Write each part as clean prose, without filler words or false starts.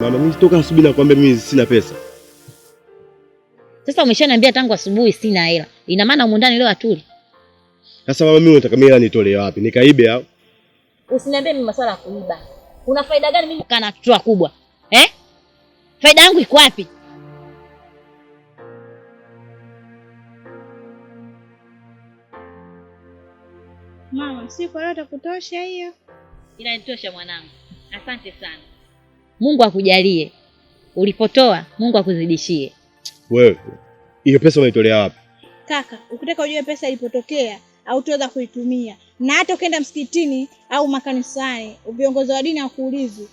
Mama, mimi toka asubuhi nakwambia mimi sina pesa. Sasa umeshaniambia tangu asubuhi sina hela. Ina maana huko ndani leo atuli. Sasa mama, mimi nataka hela nitolee wapi? Nikaibe au? Usiniambie mimi masuala ya kuiba. Una faida gani mimi kana kichwa kubwa? Faida yangu iko wapi? Mama, siku leo itakutosha hiyo? Inanitosha mwanangu. Asante sana. Mungu akujalie. Ulipotoa, Mungu akuzidishie. Wewe, hiyo pesa unaitolea wapi? Kaka, ukitaka ujue pesa ilipotokea au tuweza kuitumia. Na hata ukienda msikitini au makanisani, viongozi wa dini hawakuulizi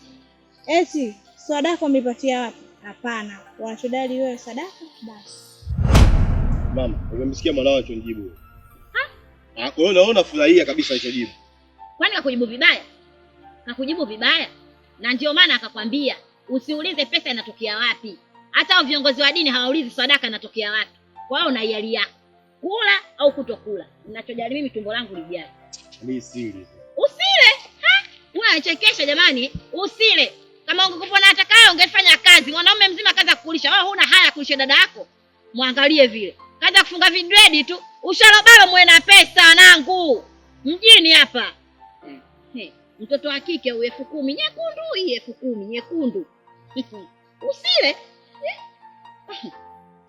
eti sadaka umepatia wapi? Hapana, wanachodai wewe sadaka basi. Mama, umemsikia mwanao anachonijibu? Kwa hiyo naona furahia kabisa hicho jibu. Kwani akakujibu vibaya? Akakujibu vibaya? Na ndio maana akakwambia usiulize pesa inatokea wapi. Hata hao viongozi wa dini hawaulizi sadaka inatokea wapi. Kwa hiyo una hiari yako. Kula au kutokula. Ninachojali mimi tumbo langu lijae. Mimi sili. Usile? Wewe unachekesha jamani. Usile. Kama ungekuwa na atakayo ungefanya kazi. Mwanaume mzima kaza kukulisha. Wewe huna haya kulisha dada yako. Muangalie vile. Kaza kufunga vidredi tu. Usharobalo muwe na pesa wanangu. Mjini hapa. Mtoto wa kike huyu 10,000 nyekundu, hii 10,000 nyekundu. Usile.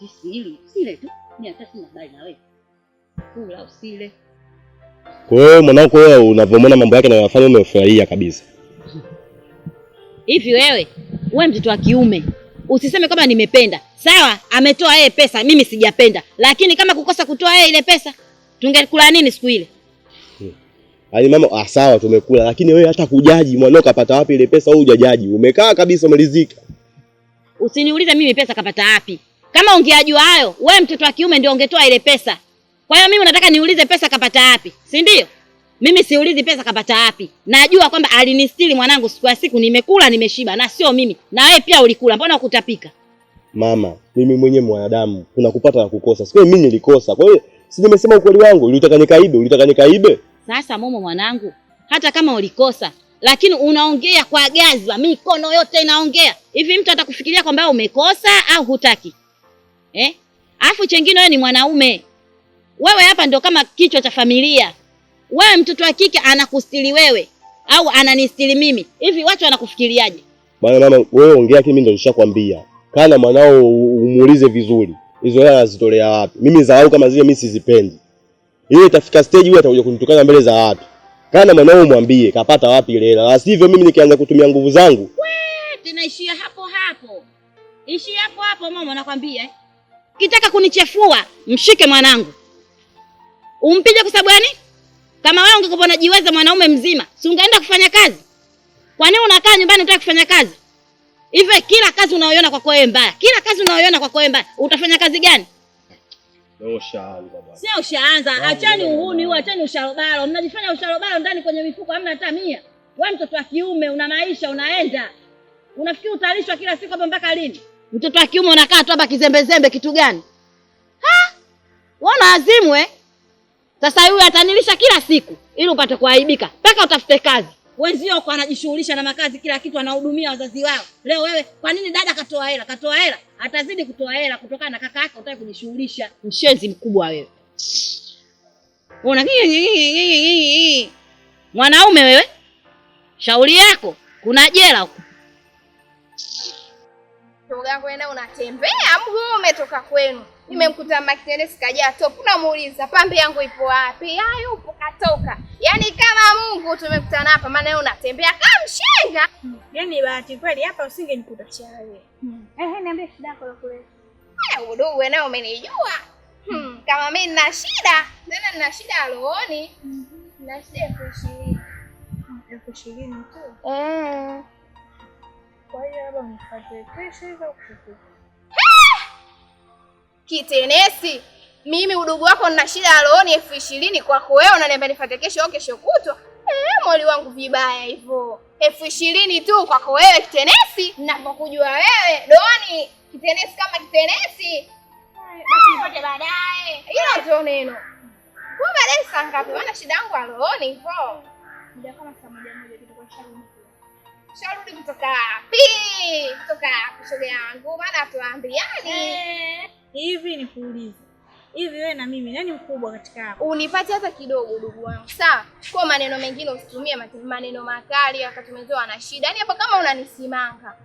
Usile tu. Mimi hata sina habari na wewe. Kula usile. Kwa hiyo mwanangu wewe unavyoona mambo yake na yanafanya umefurahia kabisa. Hivi wewe mtoto wa kiume usiseme kama nimependa. Sawa, ametoa yeye pesa, mimi sijapenda. Lakini kama kukosa kutoa yeye ile pesa, tungekula nini siku ile? Yaani mama, sawa tumekula, lakini wewe hata kujaji mwanao kapata wapi ile pesa au hujajaji? Umekaa kabisa umelizika. Usiniulize mimi pesa kapata wapi. Kama ungeajua hayo, wewe mtoto wa kiume ndio ungetoa ile pesa. Kwa hiyo mimi unataka niulize pesa kapata wapi? Si ndio? Mimi siulizi pesa kapata wapi. Najua kwamba alinistiri mwanangu siku ya siku, nimekula nimeshiba na sio mimi. Na wewe pia ulikula, mbona ukutapika? Mama, mimi mwenyewe mwanadamu, kuna kupata na kukosa. Sio mimi nilikosa. Kwa hiyo si nimesema ukweli wangu, ulitaka nikaibe. Sasa Momo mwanangu, hata kama ulikosa, lakini unaongea kwa gazwa, mikono yote inaongea. Hivi mtu atakufikiria kwamba umekosa au hutaki? Alafu chengine wewe ni mwanaume. Wewe hapa ndio kama kichwa cha familia. Wewe mtoto wa kike anakustiri wewe au ananistiri mimi. Hivi watu wanakufikiriaje? Bwana mama, wewe ongea kimi ndio nishakwambia. Kana mwanao umuulize vizuri. Hizo hela anazitolea wapi? Mimi dharau kama zile mimi sizipendi. Ile itafika stage wewe atakuja kunitukana mbele za watu. Kana mwanao mwambie kapata wapi ile hela. La sivyo mimi nikianza kutumia nguvu zangu. Tunaishia hapo hapo. Ishia hapo hapo mama nakwambia. Kitaka kunichefua, mshike mwanangu. Umpige kwa sababu gani? Kama wewe ungekuwa unajiweza mwanaume mzima, si ungeenda kufanya kazi? Kwa nini unakaa nyumbani unataka kufanya kazi? Hivi kila kazi unayoiona kwako wewe mbaya. Kila kazi unayoiona kwako wewe mbaya, utafanya kazi gani? Ndio ushaanza baba. Sio ushaanza, achani uhuni huu, achani usharobalo. Mnajifanya usharobalo ndani kwenye mifuko hamna hata 100. Wewe mtoto wa kiume una maisha unaenda. Unafikiri utalishwa kila siku hapa mpaka lini? Mtoto wa kiume unakaa tu hapa kizembezembe kitu gani? Wana azimu Sasa huyu atanilisha kila siku ili upate kuaibika. Mpaka utafute kazi. Wenzio kwa anajishughulisha na makazi kila kitu anahudumia wazazi wao. Leo wewe kwa nini dada katoa hela? Katoa hela, atazidi kutoa hela kutokana na kaka yake utaki kujishughulisha. Mshenzi mkubwa wewe. Una mwanaume wewe? Shauri yako kuna jela huko. Shoga yangu wewe unatembea mguu umetoka kwenu. Nimemkuta Makitende sikaja top. Unamuuliza pambe yangu ipo wapi? Yupo katoka. Yaani kama Mungu tumekutana hapa maana wewe unatembea kama mshenga. Yaani bahati kweli hapa usingenikuta chawe. Niambie shida yako kule. Udogo wewe nao umenijua. Kama mimi nina shida, tena nina shida ya rohoni. Nina shida 20,000. 20,000 tu. Kwa hiyo hapa nifuate pesa hizo kukupa. Kitenesi, mimi udugu wako nina shida ya rohoni 20,000 kwako wewe unaniambia nifuate kesho au kesho kutwa? Mwali wangu vibaya hivyo. 20,000 tu kwako wewe Kitenesi, ninapokujua wewe Doni, Kitenesi kama Kitenesi. Basi nipate baadaye. Hilo ndio neno. Kwa baadaye saa ngapi? Maana shida yangu ya rohoni hivyo. Muda kama saa 1 kitu kwa shauri. Sharudi kutoka wapi? Kutoka shoga yangu, maana tuambiani. Hivi nikuulize. Hivi wewe na mimi nani mkubwa katika hapo? Unipate hata kidogo ndugu wangu. Sawa? Kwa maneno mengine usitumie maneno makali wakati mwenzio ana shida. Yaani hapo kama unanisimanga.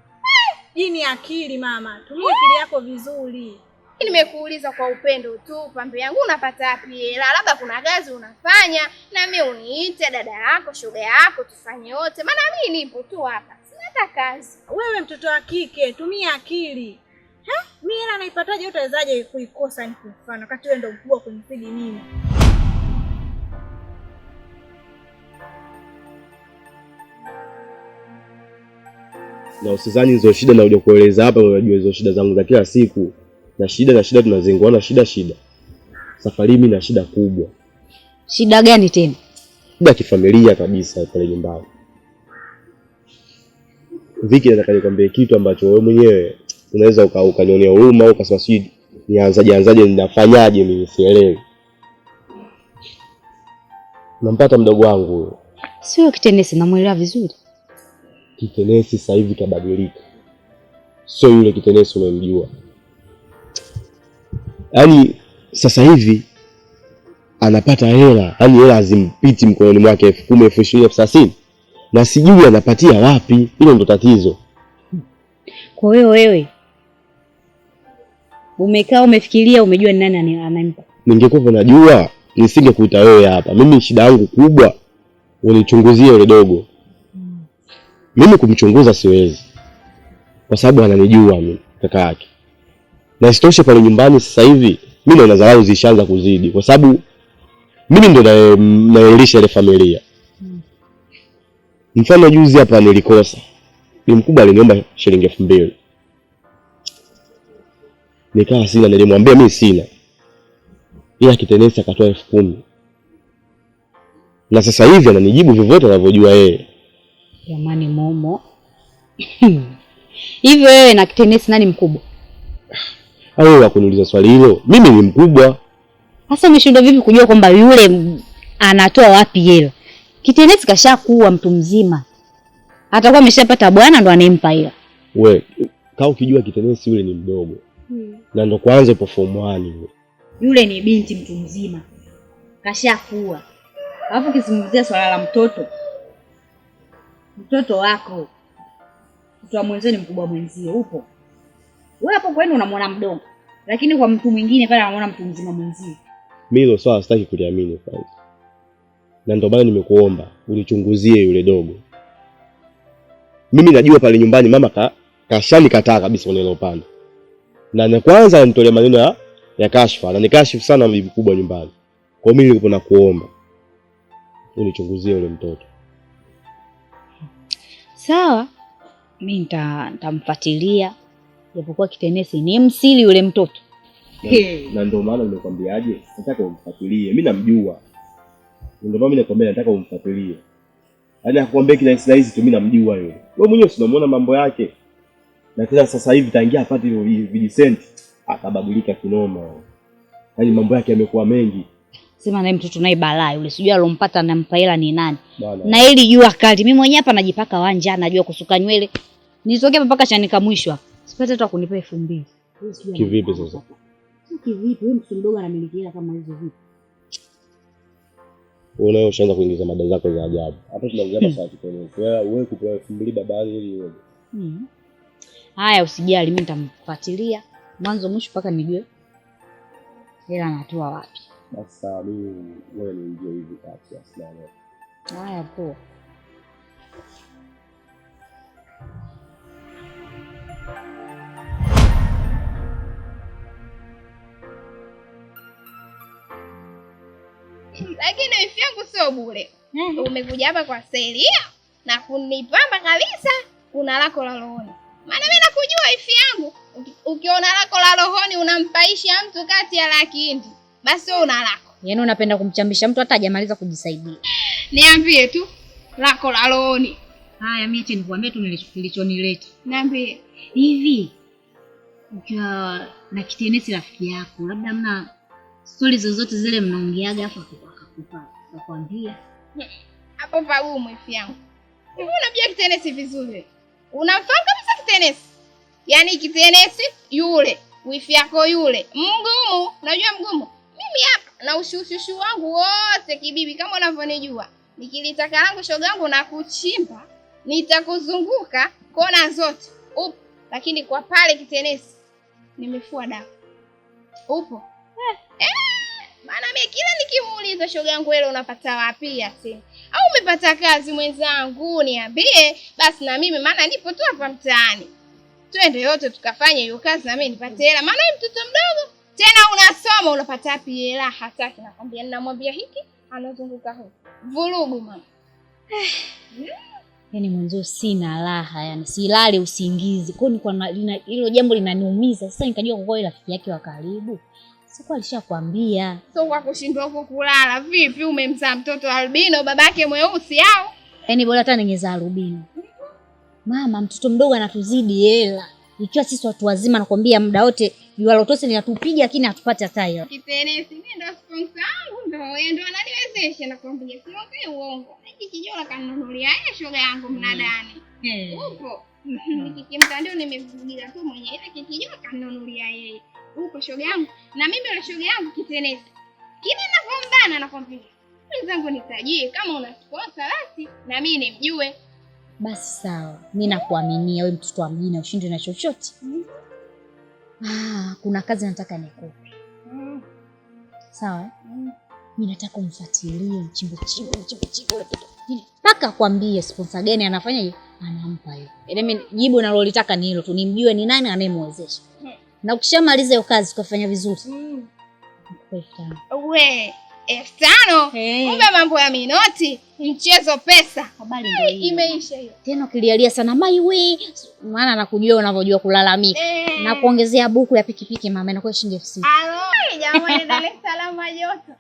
Hii ni akili mama. Tumia akili yako vizuri. Nimekuuliza kwa upendo tu, pambe yangu unapata wapi hela? Labda kuna kazi unafanya na mimi uniite dada yako, shoga yako tufanye wote. Maana mimi nipo tu hapa. Sina hata kazi. Wewe mtoto wa kike, tumia akili. Mimi hela naipataje utawezaje kuikosa ni mfano wakati wewe ndio mkubwa kunizidi mimi? Na usizani hizo shida na kuja kueleza hapa, unajua hizo shida zangu za kila siku. Na shida tunazengoana shida. Safari mimi na shida kubwa. Shida gani tena? Shida kifamilia kabisa pale nyumbani. Viki nataka nikwambie kitu ambacho wewe mwenyewe unaweza ukanionea huruma au ukasema sijui nianzaje ninafanyaje mimi sielewi. Nampata mdogo wangu huyo. Sio Kitenesi, namuelewa vizuri. Kitenesi sasa hivi kabadilika. Sio yule Kitenesi unamjua. Yaani sasa hivi anapata hela, yaani hela hazimpiti mkononi mwake 10,000, 20,000, 30,000. Na sijui anapatia wapi, hilo ndo tatizo. Kwa hiyo wewe umekaa umefikiria umejua ni nani anampa? Ningekuwa najua nisingekuita wewe hapa. Mimi shida yangu kubwa unichunguzie yule dogo. Mimi kumchunguza siwezi. Kwa sababu ananijua mimi kaka yake. Na isitoshe pale nyumbani sasa hivi mimi naona dharau zishaanza kuzidi kwa sababu mimi ndo naelisha ile familia. Mfano juzi hapa nilikosa. Ni mkubwa aliniomba shilingi 2,000. Nikawa sina, nilimwambia mimi sina. Ila Kitenesi akatoa 10,000. Na sasa hivi ananijibu vyovyote anavyojua yeye. Jamani Momo. Hivi wewe na Kitenesi nani mkubwa? Wewe wakuniuliza swali hilo, mimi ni mkubwa. Sasa umeshindwa vipi kujua kwamba yule anatoa wapi hela? Kitenesi kashakuwa mtu mzima. Atakuwa ameshapata bwana ndo anempa hela. Wewe, kama ukijua Kitenesi yule ni mdogo. Na ndo kwanza ipo form 1 yule ni binti mtu mzima. Kashakuwa. Alafu kizungumzia swala la mtoto. Mtoto wako. Mtu wa mwenzio ni mkubwa mwenzio upo. Wewe hapo kwenu unamwona mdogo, lakini kwa mtu mwingine pale anamuona mtu mzima mwenzio. Mimi hilo swala sitaki kuliamini kwanza. Na ndio maana nimekuomba unichunguzie yule dogo. Mimi najua pale nyumbani mama kashani kataa kabisa kwenye ile upande. Na kwanza anitolea maneno ya kashfa, na nikashifu sana bibi kubwa nyumbani. Kwa mimi nilikuwa nakuomba unichunguzie yule mtoto. Sawa. Mimi nitamfuatilia. Japokuwa Kitenesi ni msili yule mtoto. Na ndio maana nimekwambiaje, nataka umfuatilie. Mimi namjua. Ndio maana mimi nakwambia nataka umfuatilie. Yaani akwambia kila hizi tu mimi namjua yule. Wewe mwenyewe unamuona mambo yake. Na kila sasa hivi tangia apate vijisenti akabadilika kinoma. Yaani mambo yake yamekuwa mengi. Sema naye mtoto naye balaa yule. Sijui alompata anampa hela ni nani. Na ili jua kali. Mimi mwenyewe hapa najipaka wanja, najua kusuka nywele. Nilitokea mpaka chanika mwisho hapa. Sipata hata kunipa 2,000. Kivipi sasa? Kivipi? Wewe mtu mdogo anamiliki hela kama hizo vipi? Wewe ushaanza kuingiza mada zako za ajabu. Hapa tunaongea hapa saa Kitenesi. Wewe kupewa 2,000 babani ili wewe. Haya usijali, mimi nitamfuatilia mwanzo mwisho mpaka nijue hela anatoa wapi. Basi mimi wewe niingie hivi kati asiana. Haya poa. Lakini wifi yangu sio bure. Umekuja hapa kwa Selia na kunipamba kabisa. Kuna lako la rohoni. Maana mimi nakujua wifi yangu. Ukiona lako la rohoni unampaisha mtu kati ya Lakindi. Basi wewe una lako. Yaani unapenda kumchambisha mtu hata hajamaliza kujisaidia. Niambie tu lako la rohoni. Haya mimi acha nikwambie tu nilichonileta. Niambie. Hivi ukiwa na Kitenesi rafiki yako, labda mna stori zozote zile mnaongeaga afa akakupa akwambia. Hapo pagumu wifi yangu. Unajua kitenesi vizuri. Unafahamu kabisa kitenesi. Yaani kitenesi yule, wifi yako yule, mgumu, unajua mgumu? Mimi hapa na ushushu wangu wote kibibi kama unavyonijua. Nikilitaka langu shoga yangu na kuchimba, nitakuzunguka kona zote. Upo, lakini kwa pale kitenesi nimefua dawa. Upo? Maana mimi kila nikimuuliza shoga yangu wewe unapata wapi ati? Au umepata kazi mwenzangu niambie basi na mimi maana nipo tu hapa mtaani. Twende yote tukafanye hiyo kazi na mimi nipate hela. Maana wewe mtoto mdogo tena unasoma unapata wapi hela? Hataki nakwambia ninamwambia hiki anazunguka huko. Vurugu mama. Yaani mwanzo sina raha, yani silali usingizi. Kwa nini hilo jambo linaniumiza. Sasa nikajua kwa kweli rafiki yake wa karibu. Sasa alishakwambia. So kwa kushindwa huko kulala, vipi umemzaa mtoto albino babake mweusi au? Yaani bora hata ningezaa albino. Mama, mtoto mdogo anatuzidi hela. Ikiwa sisi watu wazima nakwambia muda wote yualotose linatupiga lakini hatupati hata hela. Kitenesi mimi ndo sponsor wangu ndo ananiwezesha nakwambia. Sio uongo. Hiki kijora kanunulia shoga yangu mnadani. Upo. Nikikimtandio nimevugia tu mwenyewe ile kijora kanunulia yeye. Upo shoga yangu. Na mimi yule shoga yangu kitenesi. Kile ninapombana nakwambia. Wenzangu nitajie kama una sponsor basi na mimi nimjue. Basi sawa. Mimi nakuaminia wewe mtoto wa mjini ushinde na chochote. Kuna kazi nataka nikupe. Sawa? Mimi nataka umfuatilie mchimbo ule mpaka akwambie sponsor gani anafanya hiyo anampa hiyo. Mimi jibu nalolitaka ni hilo tu, nimjue ni nani anayemwezesha. Na ukishamaliza hiyo kazi ukafanya vizuri. We, 5,000. Kumbe mambo ya minoti, mchezo pesa. Habari ndio hiyo. Imeisha hiyo. Tena ukilialia sana maiwe, maana nakujua unavyojua kulalamika. Na kuongezea buku ya pikipiki mama inakuwa shilingi 6,000. Jamani Dar es Salaam joto.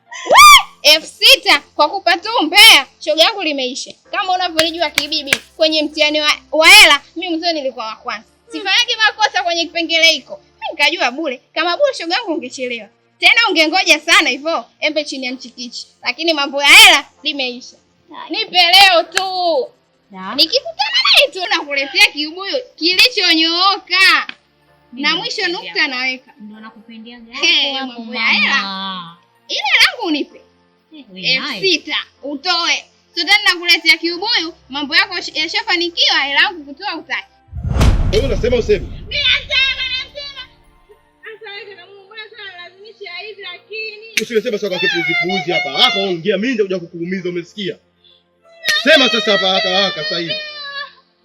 6,000 kwa kupata umbea. Shoga yangu limeisha. Kama unavyonijua kibibi kwenye mtihani wa hela, mimi mzee nilikuwa wa kwanza. Sifanyagi makosa kwenye kipengele hiko. Mimi nikajua bure. Kama bure shoga yangu ungechelewa. Tena ungengoja sana hivyo, embe chini ya mchikichi. Lakini mambo ya hela limeisha. Nipe leo tu. Nikikutana naye tu nakuletea kiubuyu kilichonyooka. Na mwisho nukta naweka. Ndio nakupendea gani mambo ya hela. Ile langu unipe. 6,000 utoe. Sasa nakuletea kiubuyu, mambo yako yashafanikiwa, hela yangu kutoa utaki. Wewe unasema useme? Mimi nasema. Asa wewe na Mungu mbona sana lazimisha hivi lakini. Usiwesema sasa kwa kipuuzi hapa. Hapa ongea mimi ndio kuja kukuumiza umesikia? Sema sasa hapa sasa hivi.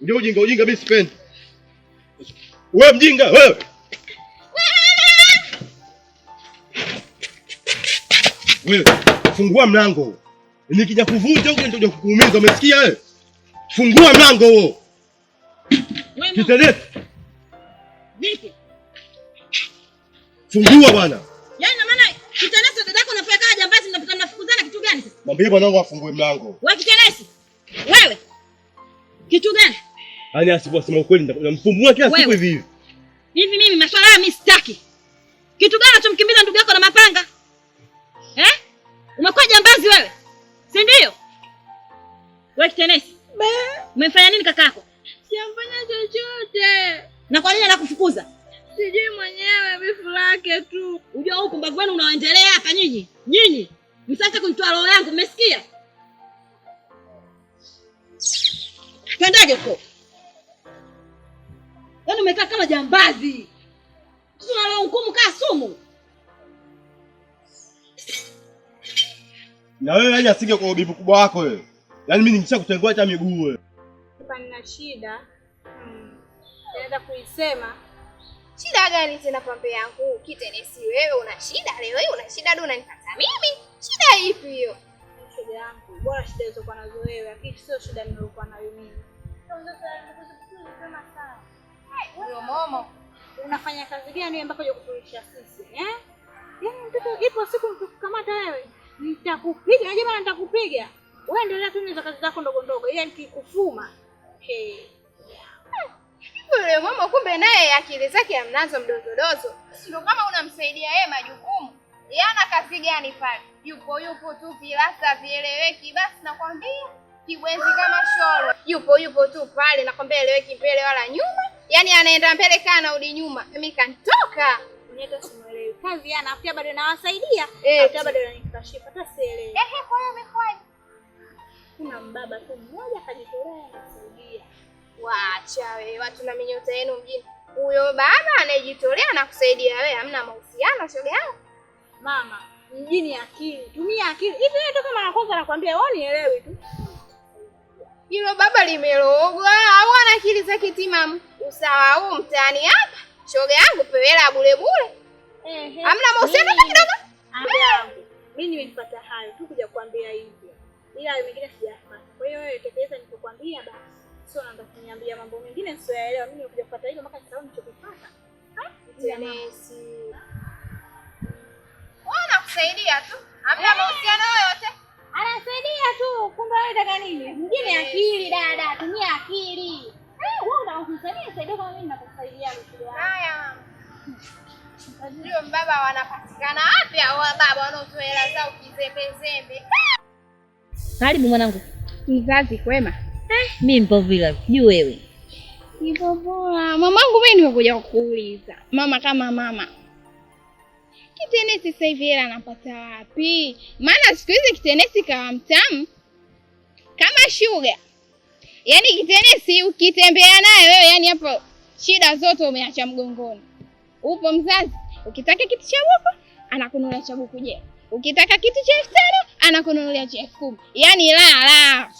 Ndio ujinga mimi sipendi. Wewe mjinga wewe. Wewe fungua mlango. Nikija kuvunja huko ndio kukuumiza umesikia wewe? Fungua mlango huo. Kitenesi. Vipi? Fungua bwana. Yaani na maana kitenesi dadako unafanya kama jambazi mnafukuzana kitu gani sasa? Mwambie bwanangu afungue mlango. Wewe kitenesi. Wewe. Kitu gani? Yaani asiposema ukweli nitamfumbua kila siku hivi hivi. Hivi mimi maswala ya mimi sitaki. Kitu gani unachomkimbiza ndugu yako na mapanga? Umekuwa jambazi wewe? Si ndio? Wewe kitenesi. Umemfanya nini kakako? Sijamfanya chochote. Na kwa nini anakufukuza? Sijui mwenyewe bifu lake tu. Unajua huko mbavu wenu unaoendelea hapa nyinyi. Nyinyi. Msitaki kunitoa roho yangu, mmesikia? Twendaje huko? Yaani umekaa kama jambazi. Sio leo hukumu kaa sumu. Na wewe yaani asinge kwa ubibu kubwa wako wewe. Yaani mimi ningeshakutengoa hata miguu wewe. Hapa nina shida. Naenda kuisema. Shida gani tena pambe yangu? Kitenesi wewe una shida leo hii una shida ndio unanipata mimi? Shida ipi hiyo? Shida yangu. Bora shida hizo kwa nazo wewe, lakini sio shida niliyokuwa nayo mimi. Huyo momo. Unafanya kazi gani mpaka uje kutulisha sisi? Yaani mtoto ipo siku nitakukamata wewe. Nitakupiga, unajua maana nitakupiga. Wewe endelea tu na kazi zako ndogo ndogo. Ila nikikufuma. Yule mama kumbe naye akili zake amnazo mdozodozo. Ndio kama unamsaidia yeye majukumu. Yana kazi gani pale? Yupo tu vilasa vieleweki basi nakwambia. Kibwenzi kama shoro. Yupo tu pale, nakwambia eleweki mbele wala nyuma. Yaani anaenda mbele kana urudi nyuma. Mimi kanitoka. Unaita simuelewi. Kazi yana afya bado nawasaidia. Afya bado ananikashifa. Hata sielewi. Kwa hiyo umekwaje? Kuna mbaba tu mmoja kajitolea kusaidia. Waacha wewe, watu na minyota yenu mjini. Huyo baba anayejitolea na kusaidia wewe, hamna mahusiano shoga yangu. Mama, mjini akili. Tumia akili. Hivi wewe toka mara kwanza nakwambia wewe nielewi tu. Hilo baba limelogwa au ana akili za kitimamu? Usawa huu mtaani hapa. Shoga yangu pewela bure bure. Hamna mahusiano hata kidogo. Mimi nimepata hayo tu kuja kuambia hivyo. Ila mengine sijapata. Kwa hiyo wewe tekeleza nilichokuambia basi. Sio naanza kuniambia mambo mengine nisioyaelewa. Mimi nimekuja kupata hilo mpaka sasa nilichokipata. Tenesi. Wana kusaidia tu. Hamna mahusiano yoyote. Anasaidia tu. Kumbe wewe unataka nini? Mjini akili dada, tumia akili. Wewe unakusaidia saidia kama mimi ninakusaidia leo. Haya. Ndio mbaba wanapatikana wapi hao baba wanaotoa hela zao kizembezembe? Karibu mwanangu. Mzazi kwema. Mimi mpo vile. Juu wewe. Nipo poa. Mamangu mimi nimekuja kukuuliza. Mama kama mama. Kitenesi sasa hivi hela anapata wapi? Maana siku hizi kitenesi kawa mtamu kama sugar. Yaani kitenesi ukitembea naye wewe, yani hapo shida zote umeacha mgongoni. Upo mzazi, ukitaka kitu cha buku anakununulia cha buku je. Ukitaka kitu cha 5,000 anakununulia cha 10,000. Yaani la.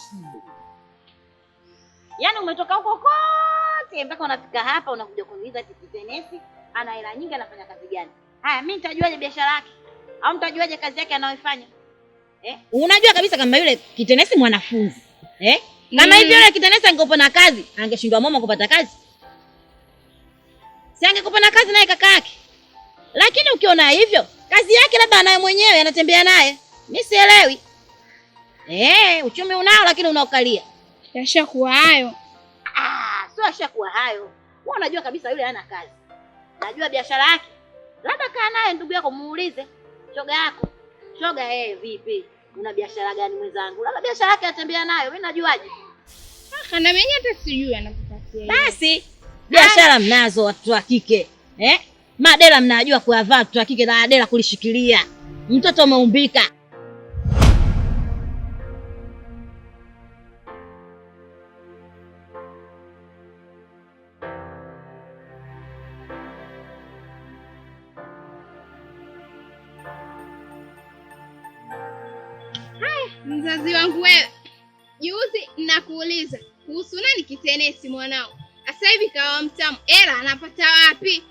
Yaani umetoka huko kote mpaka unafika hapa unakuja kuniuliza kitenesi ana hela nyingi anafanya kazi gani? Haya mimi nitajuaje biashara yake? Au nitajuaje kazi yake anayoifanya? Unajua kabisa kama yule kitenesi mwanafunzi. Kama hivi yule kitenesi angekopa na kazi, angeshindwa mama kupata kazi. Si angekopa na kazi naye kaka yake. Lakini ukiona hivyo, kazi yake labda anaye mwenyewe anatembea naye. Mimi sielewi. Uchumi unao lakini unaokalia. Yashakuwa hayo. Sio yashakuwa hayo. Wewe unajua kabisa yule hana kazi. Najua biashara yake. Labda kaa naye ndugu yako muulize. Shoga yako. Shoga vipi? Una biashara gani mwenzangu? Labda biashara yake atembea nayo. Mimi najuaje? Na mimi hata sijui anapopatia. Basi biashara mnazo watu wa kike. Madela mnajua kuyavaa watu wa kike na adela kulishikilia. Mtoto umeumbika. Mzazi wangu wewe. Juzi nakuuliza kuhusu nani kitenesi mwanao. Sasa hivi kawa mtamu. Hela anapata wapi?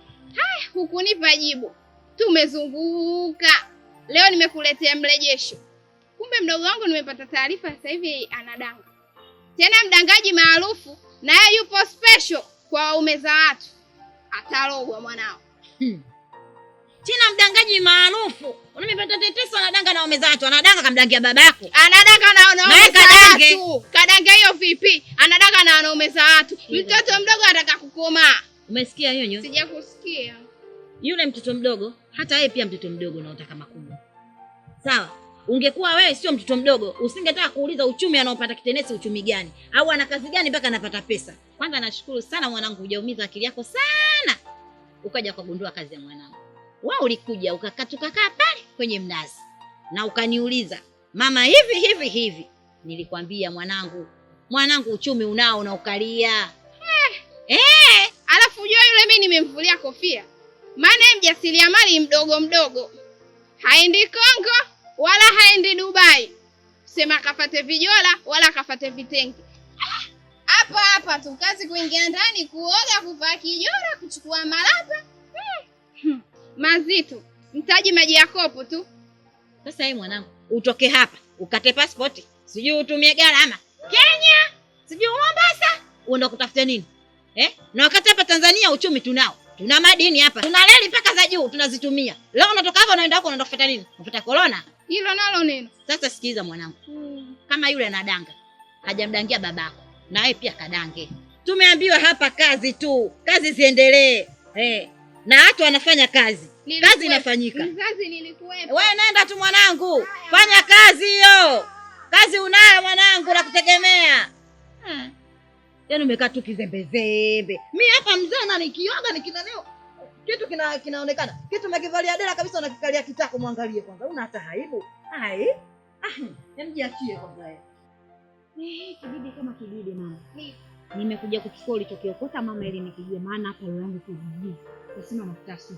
Hukunipa jibu. Tumezunguka. Leo nimekuletea mrejesho. Kumbe mdogo wangu nimepata taarifa sasa hivi anadanga. Tena mdangaji maarufu na yeye yupo special kwa waume za watu. Atarogwa mwanao. Tena mdangaji maarufu. Unamepata teteso anadanga na waume za watu. Anadanga kamdangia babako. Anadanga na wanaume za watu. Kadanga hiyo vipi? Anadanga na wanaume za watu. Mtoto mdogo anataka kukomaa. Umesikia hiyo? Sijakusikia. Yule mtoto mdogo, hata yeye pia mtoto mdogo unaotaka makubwa. Sawa? Ungekuwa wewe sio mtoto mdogo, usingetaka kuuliza uchumi anaopata kitenesi uchumi gani au ana kazi gani mpaka anapata pesa. Kwanza nashukuru sana mwanangu, hujaumiza akili yako sana. Ukaja kugundua kazi ya mwanangu. Wewe ulikuja ukakaa pale kwenye mnazi na ukaniuliza, "Mama hivi." Nilikwambia mwanangu uchumi unao na ukalia. Alafu unajua yule mimi nimemvulia kofia. Maana yeye mjasiriamali mdogo. Haendi Kongo wala haendi Dubai. Sema kafate vijola wala kafate vitenge. Hapa tu kazi kuingia ndani, kuoga, kuvaa kijola, kuchukua malapa. Mazito. Mtaji maji ya kopo tu. Sasa yeye mwanangu, utoke hapa, ukate passport, sijui utumie gharama Kenya, sijui Mombasa, uenda kutafuta nini? Na wakati hapa Tanzania uchumi tunao. Tuna madini hapa. Tuna reli mpaka za juu tunazitumia. Leo unatoka hapa unaenda huko unaenda kufuata nini? Unafuata corona. Hilo nalo neno. Sasa sikiliza mwanangu. Kama yule anadanga, hajamdangia babako. Na yeye pia kadange. Tumeambiwa hapa kazi tu. Kazi ziendelee. Na watu wanafanya kazi. Kazi inafanyika. Mzazi nilikuwepo. Wewe nenda tu mwanangu. Fanya kazi hiyo. Kazi unayo mwanangu, nakutegemea. Yaani umekaa tu kizembezembe. Mimi hapa mzee na nikioga nikinaneo kitu kinaonekana. Kitu umekivalia dela kabisa, unakikalia kitako, muangalie kwanza. Una hata aibu. Yaani jiachie kwanza. Kibibi kama kibibi mama. Nimekuja kuchukua ulichokiokota mama, ili nikijue, maana hapa roho yangu kujijua. Nasema nakutasi.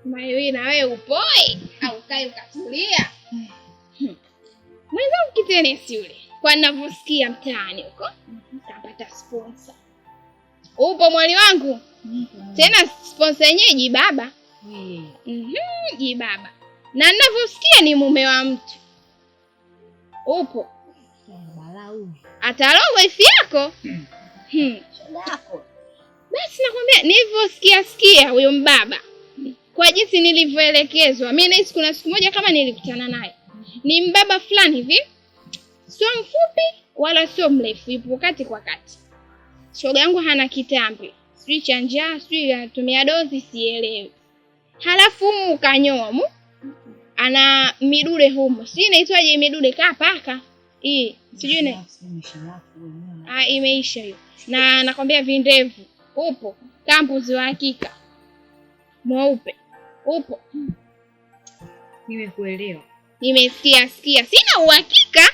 Mayo na wewe upoe au kae ukatulia. Mwenzangu Kitenesi yule, kwa ninavyosikia mtaani huko, kapata sponsor. Upo mwali wangu? Tena sponsor yenyewe Jibaba. Jibaba. Na ninavyosikia ni mume wa mtu. Upo. Balau. Atalogwa ifi yako? Yako. Basi nakwambia nilivyosikia huyo mbaba, kwa jinsi nilivyoelekezwa, mimi nahisi kuna siku moja kama nilikutana naye. Ni mbaba fulani hivi. Sio mfupi wala sio mrefu, ipo kati kwa kati. Shoga yangu hana kitambi. Sijui cha njaa, sijui anatumia dozi, sielewi. Halafu kanyomu. Ana midude humo. Sijui inaitwaje midude paka. Sijui ni. Imeisha hiyo. Na nakwambia vindevu. Upo. Kampuzi wa hakika. Mweupe. Upo. Nimekuelewa. Nimesikia. Sina uhakika,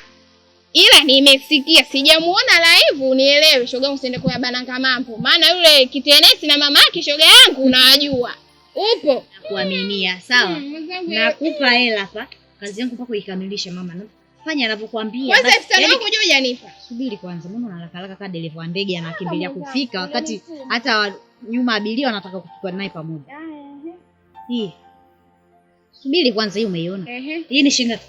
ila nimesikia. Sijamuona live, unielewe. Shoga yangu usiende kwa bananga mambo. Maana yule Kitenesi na mama yake shoga yangu unajua. Upo. Nakuaminia, sawa? Nakupa hela hapa. Kazi yangu mpaka ikamilisha mama. Fanya anavyokuambia. Kwanza 5,000 wako juu hujanipa. Subiri kwanza. Mbona unalakalaka kama dereva wa ndege anakimbilia kufika wakati hata nyuma abiria wanataka kufika naye pamoja. Hii. Subiri kwanza, hii umeiona? Hii ni shilingi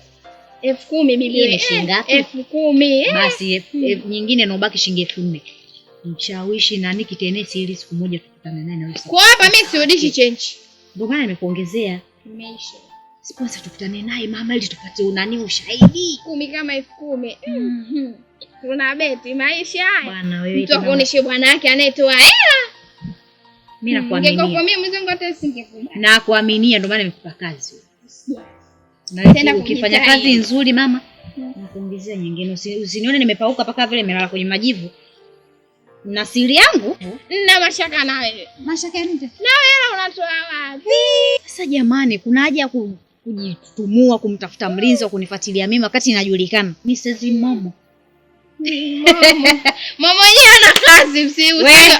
10,000 bilioni. Ni shilingi ngapi? 10,000. Basi nyingine inabaki shilingi 4,000. Mshawishi nani Kitenesi ili siku moja tukutane naye na wewe. Kwa hapa mimi siudishi change. Ndio maana nimekuongezea. Imeisha. Sponsor tukutane naye mama, ili tupate ushahidi. 10 kama 10,000. Tuna beti maisha haya. Bwana wewe. Mtu akuoneshe bwana yake anayetoa hela. Mimi nakuaminia. Ningekuwa mimi mwenzangu hata singekubali. Nakuaminia, ndio maana nimekupa kazi. Tena ukifanya kazi nzuri mama, nakuongezea nyingine. Usinione nimepauka mpaka vile nimelala kwenye majivu. Na siri yangu, na mashaka na wewe. Mashaka ya nini? Na wewe unatoa wapi? Sasa jamani, kuna haja ya kujitumua kumtafuta mlinzi wa kunifuatilia mimi wakati inajulikana. Mrs. Momo. Mama yeye ana kazi,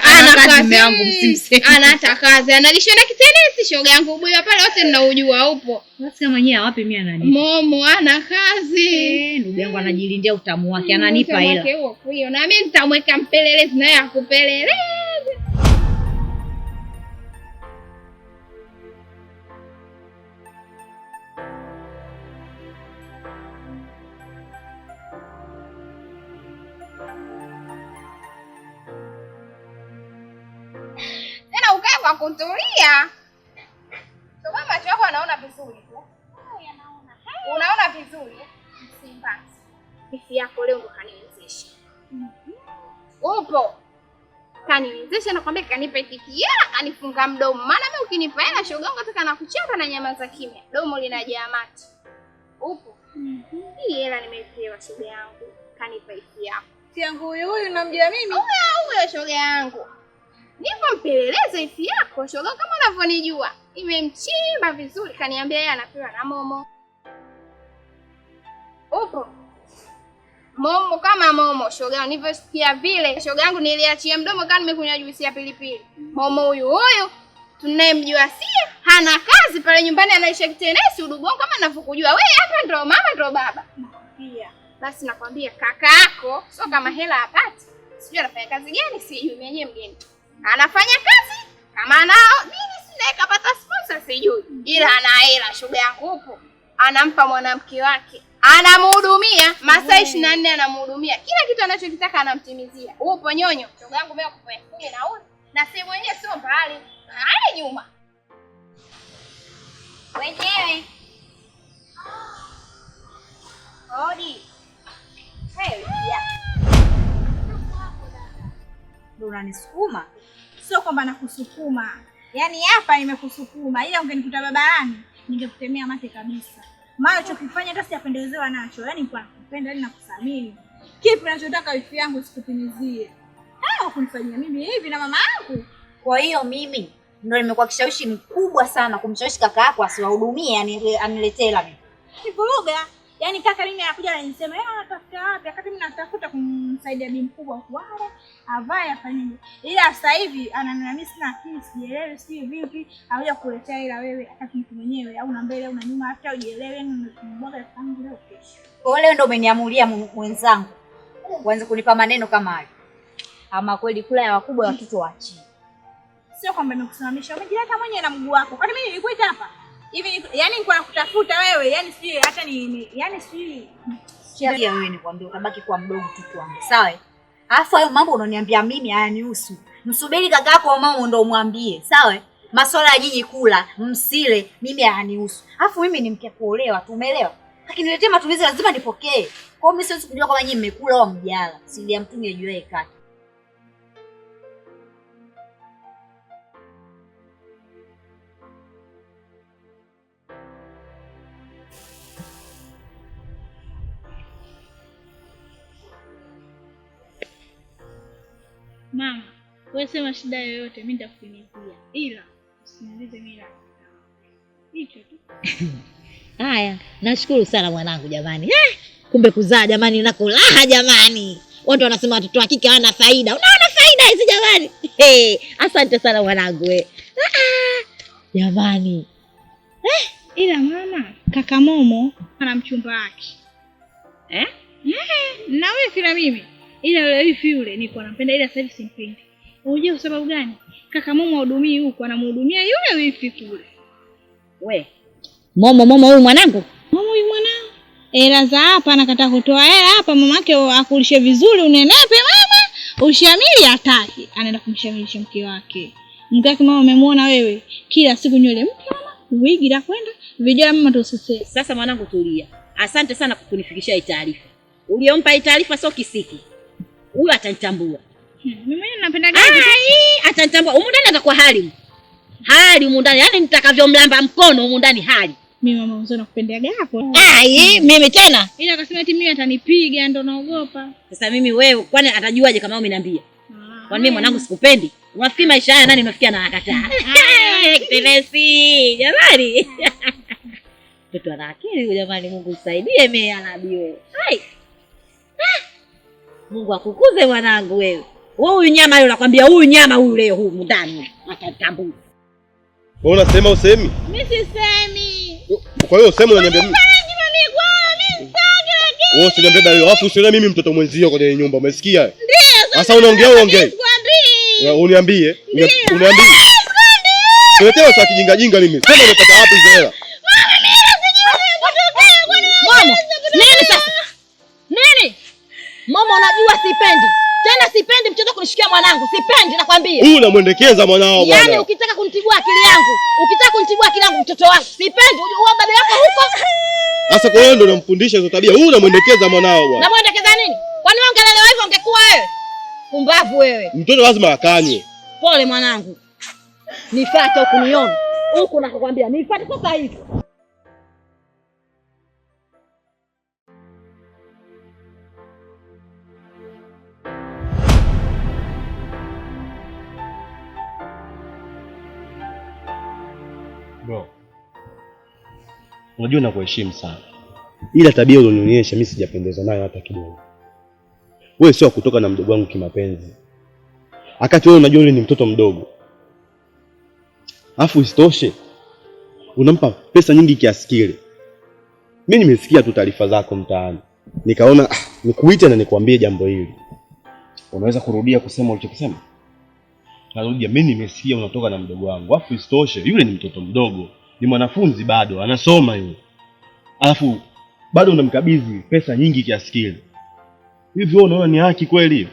ana kazi yangu, msimseme. Ana hata kazi, analishona Kitenesi shoga yangu buya pale, wote ninaujua upo. Basi kama yeye wapi mimi ananipa. Momo ana kazi. Ndugu yangu anajilindia utamu wake, ananipa hela. Hiyo na mimi nitamweka mpelelezi naye akupeleleze. Ukae kwa kutulia. Kama macho yako anaona vizuri tu. Unaona vizuri? Msimbazi. Ifi yako leo ndo kaniwezesha. Upo. Kaniwezesha nakwambia, kanipa ikitia, kanifunga mdomo. Maana mimi ukinipa hela shoga yangu nataka nakuchapa na nyama za kimya. Domo linajaa mate. Upo. Hii hela nimepewa shoga yangu. Kanipa ifi yako. Si yangu huyu namjua mimi. Huyo shoga yangu. Nipo mpeleleze ifi yako shoga kama unavyonijua. Imemchimba vizuri, kaniambia yeye anapewa na Momo. Upo. Momo kama Momo shoga, nilivyosikia vile shoga yangu niliachia mdomo kama nimekunywa juisi ya pilipili. Momo huyu tunayemjua sie hana kazi pale nyumbani, anaisha Kitenesi udugu wangu kama ninavyokujua. Wewe hapa ndo mama ndo baba. Pia. Basi nakwambia kaka yako sio kama hela hapati. Sijui anafanya kazi gani, sijui mwenyewe mgeni. Anafanya kazi kama anao nini, sina kapata sponsor sijui. Ila ana hela shoga yangu upo. Anampa mwanamke wake. Anamhudumia masaa 24, anamhudumia. Kila kitu anachokitaka anamtimizia. Upo nyonyo. Shoga yangu mimi akupa 10,000 nauli. Na sehemu yenyewe sio mbali. Haya nyuma. Wenyewe. Hodi. Ndio unanisukuma. Sio kwamba nakusukuma. Yaani hapa nimekusukuma, ila ungenikuta barabarani ningekutemea mate kabisa. Maana chokifanya hata siapendezewa nacho. Yaani kwa kupenda na kusamini. Kipi unachotaka wifi yangu sikutimizie? Kunifanyia mimi hivi na mama yangu. Kwa hiyo mimi ndio nimekuwa kishawishi mkubwa sana kumshawishi kaka yako asiwahudumie, aniletee hela mimi. Nivuruga. Yaani kaka mimi anakuja ananisema, "Tafuta wapi?" Wakati mimi natafuta kumsaidia bibi mkubwa kuwale, avae afanye. Ila sasa hivi ananiambia mimi sina akili, sijielewi, si vipi, haja kuletea ila wewe hata mtu mwenyewe au na mbele au na nyuma hata ujielewe, yani unamwaga tangu leo kesho. Kwa leo ndio umeniamulia mwenzangu. Uanze kunipa maneno kama hayo. Ama kweli kula ya wakubwa watoto waachi. Sio kwamba nimekusimamisha, umejileta mwenyewe na mguu wako. Kwani mimi nilikuita hapa? Hivi yani nilikuwa nakutafuta wewe, yani sijui hata ni yani sijui. Sikia wewe nikwambia utabaki kwa mdogo tu kwangu. Sawa? Alafu hayo mambo unaniambia mimi hayanihusu. Msubiri kaka yako au mama ndio umwambie. Sawa? Masuala ya nyinyi kula, msile, mimi hayanihusu. Alafu mimi ni mke kuolewa, tumeelewa? Akiniletea matumizi lazima nipokee. Kwa hiyo mimi siwezi kujua kama nyinyi mmekula au mjala. Sili ya mtungi ajuae kati. Mama, wewe sema shida yoyote mimi nitakutimizia. Ila usiniulize mimi. Hicho tu. Haya, nashukuru sana mwanangu jamani. Kumbe kuzaa jamani nako raha jamani. Watu wanasema watoto wa kike hawana faida. Unaona faida hizi jamani? Asante sana mwanangu we. Jamani. Ila mama, kaka Momo ana mchumba wake. Na wewe kila mimi. Ila yule wifi yule niko nampenda ila sasa hivi simpendi. Unajua kwa sababu gani? Kaka Momo hudumii huko, anamhudumia yule wifi kule. We. Momo huyu mwanangu? Momo huyu mwanangu. Hela za hapa anakataa kutoa hela hapa, mamake akulishe vizuri unenepe mama. Ushamili hataki. Anaenda kumshamilisha mke wake. Mke wake mama umemuona wewe? Kila siku nywele mpya mama, wigi la kwenda, vijana mama tusisee. Sasa mwanangu tulia. Asante sana kwa kunifikishia hii taarifa. Uliompa hii taarifa sio kisiki. Huyu atanitambua. Mimi mwenyewe napenda gani? Atanitambua. Humu ndani atakuwa hali. Hali humu ndani, yani nitakavyomlamba mkono humu ndani hali. Mimi mama mzee nakupendaga hapo. Mimi tena. Ila akasema eti mimi atanipiga ndo naogopa. Sasa mimi wewe kwani atajuaje kama umeniambia? Kwani mimi mwanangu sikupendi? Unafikiri maisha haya nani unafikia na nakataa? Tenesi, jamani. Mtoto ana akili jamani, Mungu usaidie mimi anabii wewe. Mungu akukuze mwanangu wewe. Wewe huyu nyama yule nakwambia huyu nyama huyu leo huyu ndani atatambua. Wewe unasema usemi? Mimi sisemi. Kwa hiyo usemi unaniambia mimi. Wewe usiniambie hiyo. Alafu usione mimi mtoto mwenzio kwenye nyumba, umesikia? Ndio. Sasa unaongea. Uniambie. Uniambie. Tuletea sasa kijinga jinga mimi. Sema unapata wapi hizo hela? Mama, nini sasa? Nini? Mama unajua sipendi. Tena sipendi mtoto kunishikia mwanangu. Sipendi nakwambia. Huyu unamwendekeza mwanao bwana. Yaani ukitaka kunitibua akili yangu, mtoto wangu. Sipendi uwe baba yako huko. Sasa kwa hiyo ndo unamfundisha hizo tabia. Huyu unamwendekeza mwanao bwana. Namwendekeza nini? Kwani wewe ungelelewa hivyo ungekuwa wewe? Pumbavu wewe. Mtoto lazima akanywe. Pole mwanangu. Nifuate huku nione. Huku nakwambia nifuate sasa hivi. Bro. Unajua nakuheshimu sana. Ila tabia ulionionyesha mimi sijapendezwa nayo hata kidogo. Wewe sio kutoka na mdogo wangu kimapenzi. Akati wewe unajua yule ni mtoto mdogo. Alafu isitoshe unampa pesa nyingi kiasi kile. Mimi nimesikia tu taarifa zako mtaani. Nikaona nikuite na nikwambie jambo hili. Unaweza kurudia kusema ulichokisema? Narudia, mimi nimesikia unatoka na mdogo wangu. Alafu isitoshe yule ni mtoto mdogo. Ni mwanafunzi bado, anasoma yule. Alafu bado unamkabidhi pesa nyingi kiasi kile. Hivi wewe unaona ni haki kweli?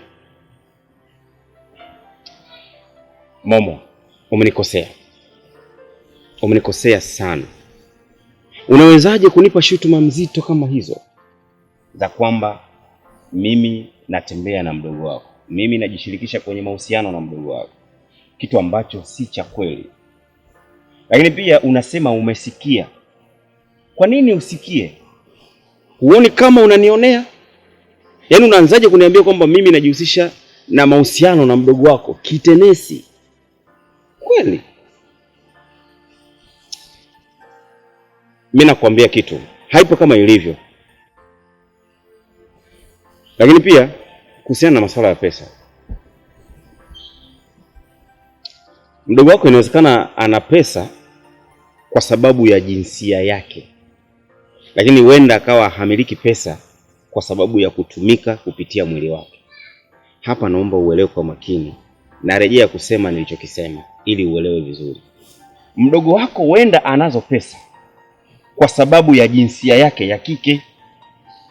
Momo, umenikosea. Umenikosea sana. Unawezaje kunipa shutuma mzito kama hizo? Za kwamba mimi natembea na mdogo wako. Mimi najishirikisha kwenye mahusiano na mdogo wako. Kitu ambacho si cha kweli. Lakini pia unasema umesikia Kwa nini usikie? Huoni kama unanionea? Yaani unaanzaje kuniambia kwamba mimi najihusisha na mahusiano na mdogo wako kitenesi? Kweli? Mimi nakwambia kitu, haipo kama ilivyo. Lakini pia kuhusiana na masuala ya pesa, mdogo wako inawezekana ana pesa kwa sababu ya jinsia yake, lakini huenda akawa hamiliki pesa kwa sababu ya kutumika kupitia mwili wake. Hapa naomba uelewe kwa makini. Narejea kusema nilichokisema ili uelewe vizuri. Mdogo wako huenda anazo pesa kwa sababu ya jinsia yake ya kike,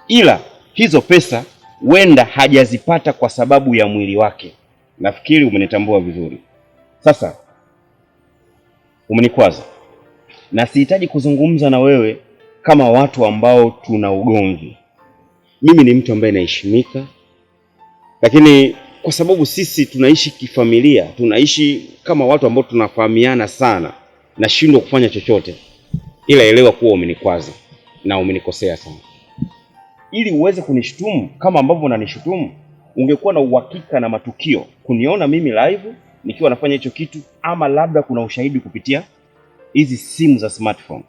ila hizo pesa huenda hajazipata kwa sababu ya mwili wake. Nafikiri umenitambua vizuri. Sasa umenikwaza na sihitaji kuzungumza na wewe kama watu ambao tuna ugomvi. Mimi ni mtu ambaye naheshimika, lakini kwa sababu sisi tunaishi kifamilia, tunaishi kama watu ambao tunafahamiana sana, nashindwa kufanya chochote. Ila elewa kuwa umenikwaza na umenikosea sana. Ili uweze kunishutumu kama ambavyo unanishutumu, ungekuwa na uhakika na matukio, kuniona mimi live nikiwa nafanya hicho kitu, ama labda kuna ushahidi kupitia hizi simu za smartphone.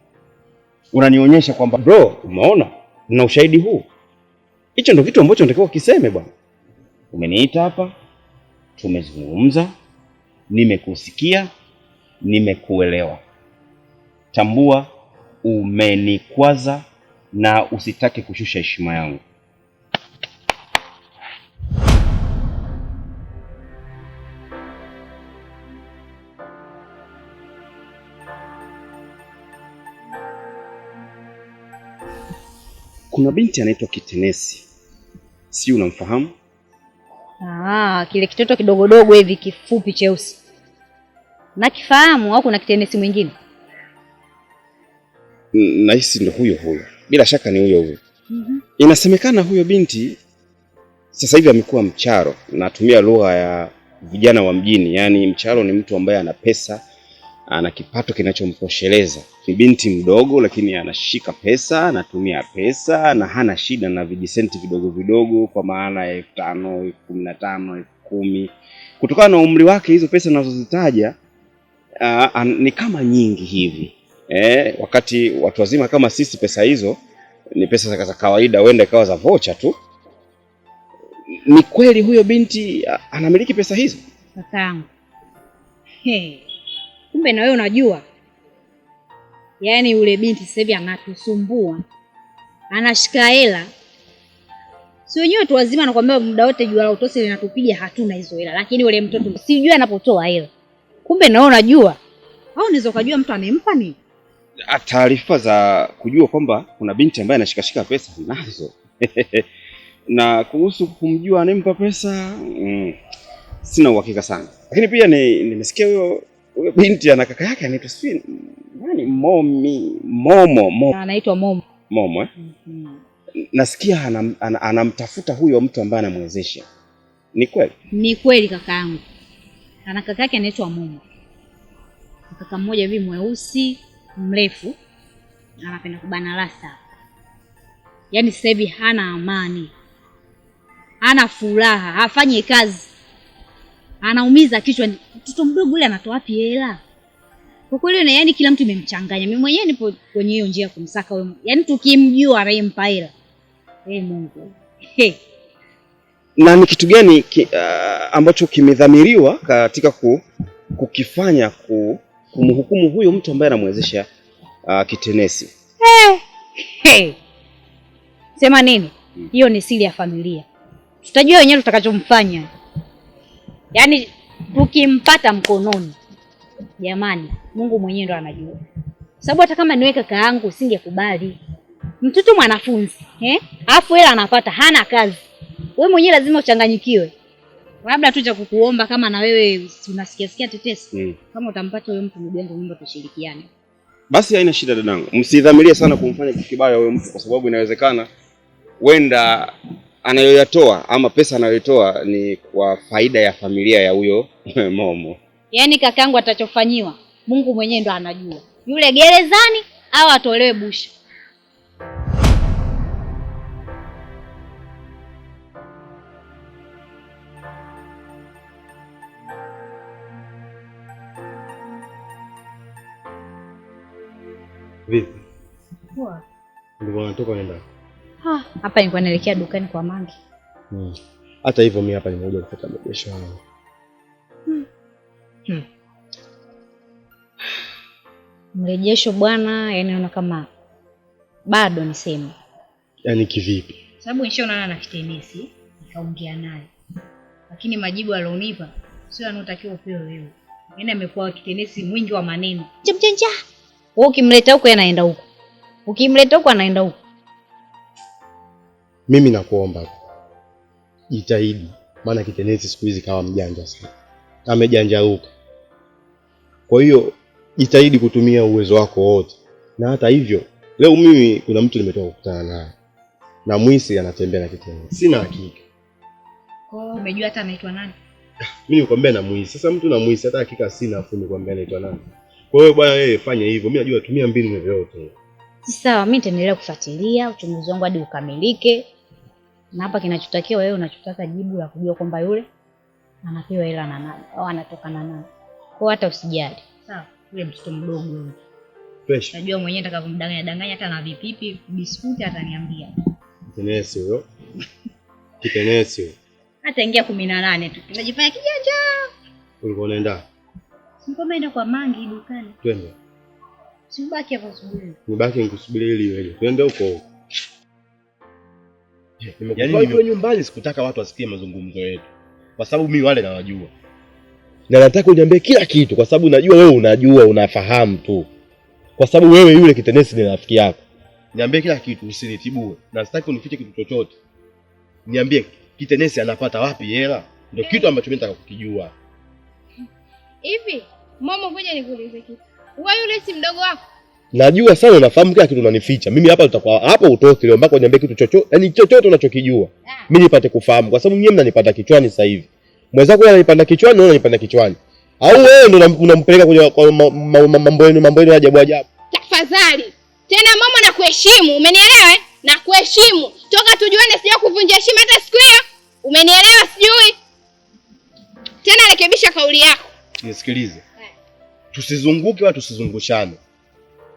Unanionyesha kwamba bro, umeona na ushahidi huu. Hicho ndio kitu ambacho natakiwa kiseme bwana. Umeniita hapa, tumezungumza, nimekusikia, nimekuelewa. Tambua umenikwaza na usitake kushusha heshima yangu. Kuna binti anaitwa Kitenesi. Si unamfahamu? Kile kitoto kidogodogo hivi kifupi cheusi. Nakifahamu, au kuna Kitenesi mwingine? Nahisi ndio huyo. Bila shaka ni huyo. Inasemekana huyo binti sasa hivi amekuwa mcharo. Natumia lugha ya vijana wa mjini. Yaani mcharo ni mtu ambaye ana pesa, ana kipato kinachomtosheleza. Ni binti mdogo lakini anashika pesa, anatumia pesa na hana shida na vijisenti vidogo vidogo, kwa maana 5,000, 15,000, 10,000. Kutokana na umri wake hizo pesa ninazozitaja ni kama nyingi hivi. Wakati watu wazima kama sisi pesa hizo ni pesa za kawaida, huenda ikawa za vocha tu. Ni kweli huyo binti anamiliki pesa hizo? Kakaangu. Kumbe na wewe unajua. Yaani yule binti sasa hivi anatusumbua. Anashika hela. Si wenyewe watu wazima anakuambia muda wote jua la utosi linatupiga, hatuna hizo hela. Lakini yule mtoto sijui anapotoa hela. Kumbe na wewe unajua. Au unaweza kujua mtu anempa nini? Taarifa za kujua kwamba kuna binti ambaye anashikashika pesa nazo. Na kuhusu kumjua anempa pesa, sina uhakika sana. Lakini pia nimesikia huyo binti ana kaka yake anaitwa nani, Momo. Anaitwa Momo. Momo Nasikia anamtafuta huyo mtu ambaye anamwezesha. Ni kweli? Ni kweli kakaangu. Ana kaka yake anaitwa Momo. Kaka mmoja hivi mweusi, mrefu, anapenda kubana rasta. Yaani sasa hivi hana amani. Hana furaha, hafanyi kazi. Anaumiza kichwa. Mtoto mdogo yule anatoa wapi hela? Kwa kweli na yani kila mtu imemchanganya. Mimi mwenyewe nipo kwenye hiyo njia kumsaka wewe. Yaani tukimjua anayempa hela. Mungu. Na ni kitu gani ambacho kimedhamiriwa katika kukifanya kumhukumu huyo mtu ambaye anamwezesha Kitenesi? Sema nini? Hiyo ni siri ya familia. Tutajua wenyewe tutakachomfanya. Yaani tukimpata mkononi, jamani, Mungu mwenyewe ndo anajua. Sababu hata kama niwe kaka yangu usingekubali. Mtoto mwanafunzi, alafu hela anapata, hana kazi. Wewe mwenyewe lazima uchanganyikiwe. Labda tu cha kukuomba kama na wewe unasikia tetesi. Kama utampata huyo mtu mjengo, Mungu tushirikiane. Basi haina shida dadangu. Msidhamirie sana kumfanya kitu kibaya huyo mtu, kwa sababu inawezekana wenda anayoyatoa ama pesa anayoitoa ni kwa faida ya familia ya huyo Momo. Yaani kakangu atachofanyiwa, Mungu mwenyewe ndo anajua. Yule gerezani au atolewe busha. Vipi? Poa. Ndio natoka nenda. Hapa nilikuwa naelekea dukani kwa Mangi. Hata hivyo mimi hapa nimekuja kupata mrejesho wangu. Mrejesho bwana, yani naona kama bado niseme. Yaani kivipi? Sababu nishaonana na Kitenesi, nikaongea naye. Lakini majibu alionipa sio yanotakiwa upewe wewe. Yaani amekuwa Kitenesi mwingi wa maneno. Chemchenja. Wewe ukimleta huko anaenda huko. Ukimleta huko anaenda huko. Mimi nakuomba jitahidi, maana Kitenesi siku hizi kawa mjanja sana. Amejanjaruka. Kwa hiyo jitahidi kutumia uwezo wako wote. Na hata hivyo, leo mimi kuna mtu nimetoka kukutana naye. Na Mwisi anatembea na Kitenesi. Sina hakika. Umejua hata anaitwa nani? Mimi nikwambia na Mwisi. Sasa mtu na Mwisi hata hakika sina, afu nikwambia anaitwa nani. Kwa hiyo bwana wewe fanya hivyo. Mimi najua tumia mbinu yoyote. Sawa, mimi nitaendelea kufuatilia uchunguzi wangu hadi ukamilike. Na hapa kinachotakiwa wewe unachotaka jibu la kujua kwamba yule anapewa hela na nani au anatoka na nani. Kwa hata usijali. Sawa, yule mtoto mdogo yule. Fresh. Najua mwenyewe nitakavyomdanganya hata na vipipi, biskuti ataniambia. Kitenesi huyo. Kitenesi huyo. Hata ingia 18 tu. Unajifanya kijanja. Ulikuwa unaenda? Nimeenda kwa Mangi dukani. Twende. Sibaki hapo subiri. Nibaki nikusubiri ili wewe. Twende huko. Yaani wewe nyumbani sikutaka watu wasikie mazungumzo yetu. Kwa sababu mimi wale nawajua. Na nataka uniambie kila kitu kwa sababu najua wewe unajua, unafahamu tu. Kwa sababu wewe yule Kitenesi ni rafiki yako. Niambie kila kitu, usinitibue. Na sitaki unifiche kitu chochote. Niambie Kitenesi anapata wapi hela? Ndio kitu ambacho mimi nataka kukijua. Hivi, mama ngoja nikuulize kitu. Wewe yule si mdogo wako? Najua sana unafahamu kila kitu unanificha. Mimi hapa tutakuwa hapo utoke leo mpaka uniambie kitu chochote. Yaani chochote unachokijua. Mimi nipate kufahamu kwa sababu nyinyi mnanipanda kichwani sasa hivi. Mwenzako yeye ananipanda kichwani na unanipanda kichwani. Au wewe ndio unampeleka kwa mambo yenu ajabu ajabu. Tafadhali. Tena mama na kuheshimu, umenielewa? Na kuheshimu. Toka tujuane sija kuvunja heshima hata siku hiyo. Umenielewa sijui? Tena rekebisha kauli yako. Nisikilize. Tusizunguke wala tusizungushane.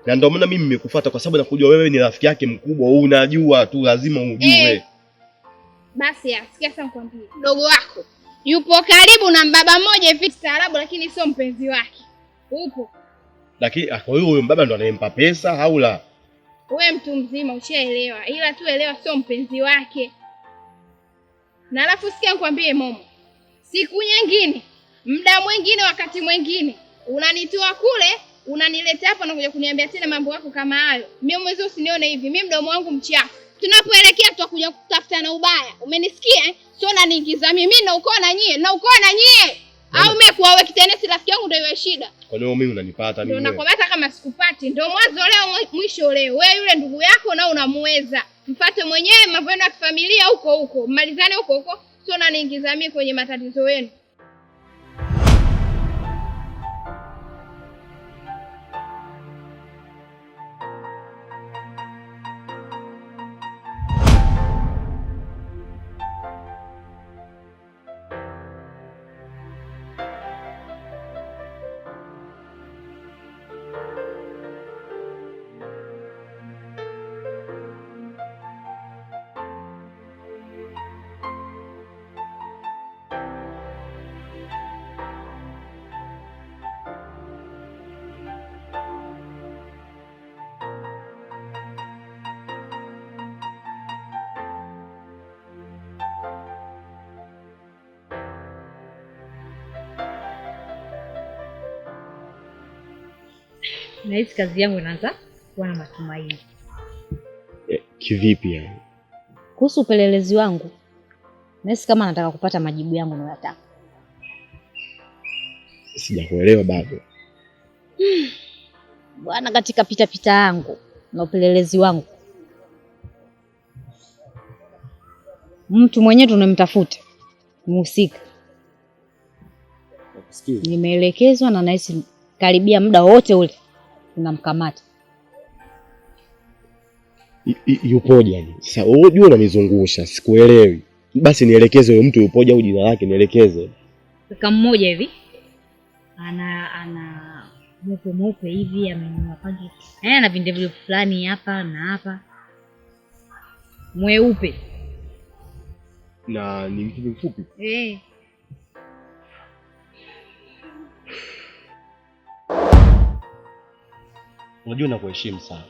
Na ndio maana mimi nimekufuata kwa sababu nakujua wewe ni rafiki yake mkubwa, unajua tu lazima ujue. Basi sikia sasa nikwambie. Mdogo wako yupo karibu na mbaba mmoja hivi staarabu lakini sio mpenzi wake. Upo. Lakini kwa hiyo huyo mbaba ndo anayempa pesa au la? Wewe mtu mzima ushaelewa. Ila tu elewa sio mpenzi wake. Na alafu sikia nikwambie Momo. Siku nyingine, muda mwingine, wakati mwingine unanitoa kule, unanileta hapa na kuja kuniambia tena mambo yako kama hayo. Mimi mwezi usinione hivi. Mimi mdomo wangu mchafu. Tunapoelekea tutakuja kutafuta na ubaya. Umenisikia? Sio unaniingiza mimi na uko na nyie, Au mimi kwa wewe Kitenesi rafiki yangu ndio iwe shida. Kwa nini mimi unanipata mimi? Ndio nakwambia kama sikupati. Ndio mwanzo leo mwisho leo. Wewe yule ndugu yako na unamuweza. Mfuate mwenyewe mambo ya familia huko. Malizane huko. Sio unaniingiza mimi kwenye matatizo yenu. Na hizi kazi yangu inaanza kuwa na matumaini. Kivipi yani? Kuhusu upelelezi wangu, nahisi kama nataka kupata majibu yangu ninayotaka. Sijakuelewa bado. Bwana, katika pita yangu na upelelezi wangu, mtu mwenyewe tunamtafuta mhusika. Nimeelekezwa na nahisi karibia muda wote ule unamkamata. Yupoje yani? Sasa wewe unanizungusha, sikuelewi. Basi nielekeze huyo mtu yupoje au jina lake nielekeze. Kaka mmoja hivi ana mweupe hivi, amenunua pangi. Na vindevu fulani hapa na hapa. Mweupe. Na ni mtu mfupi. Unajua nakuheshimu sana.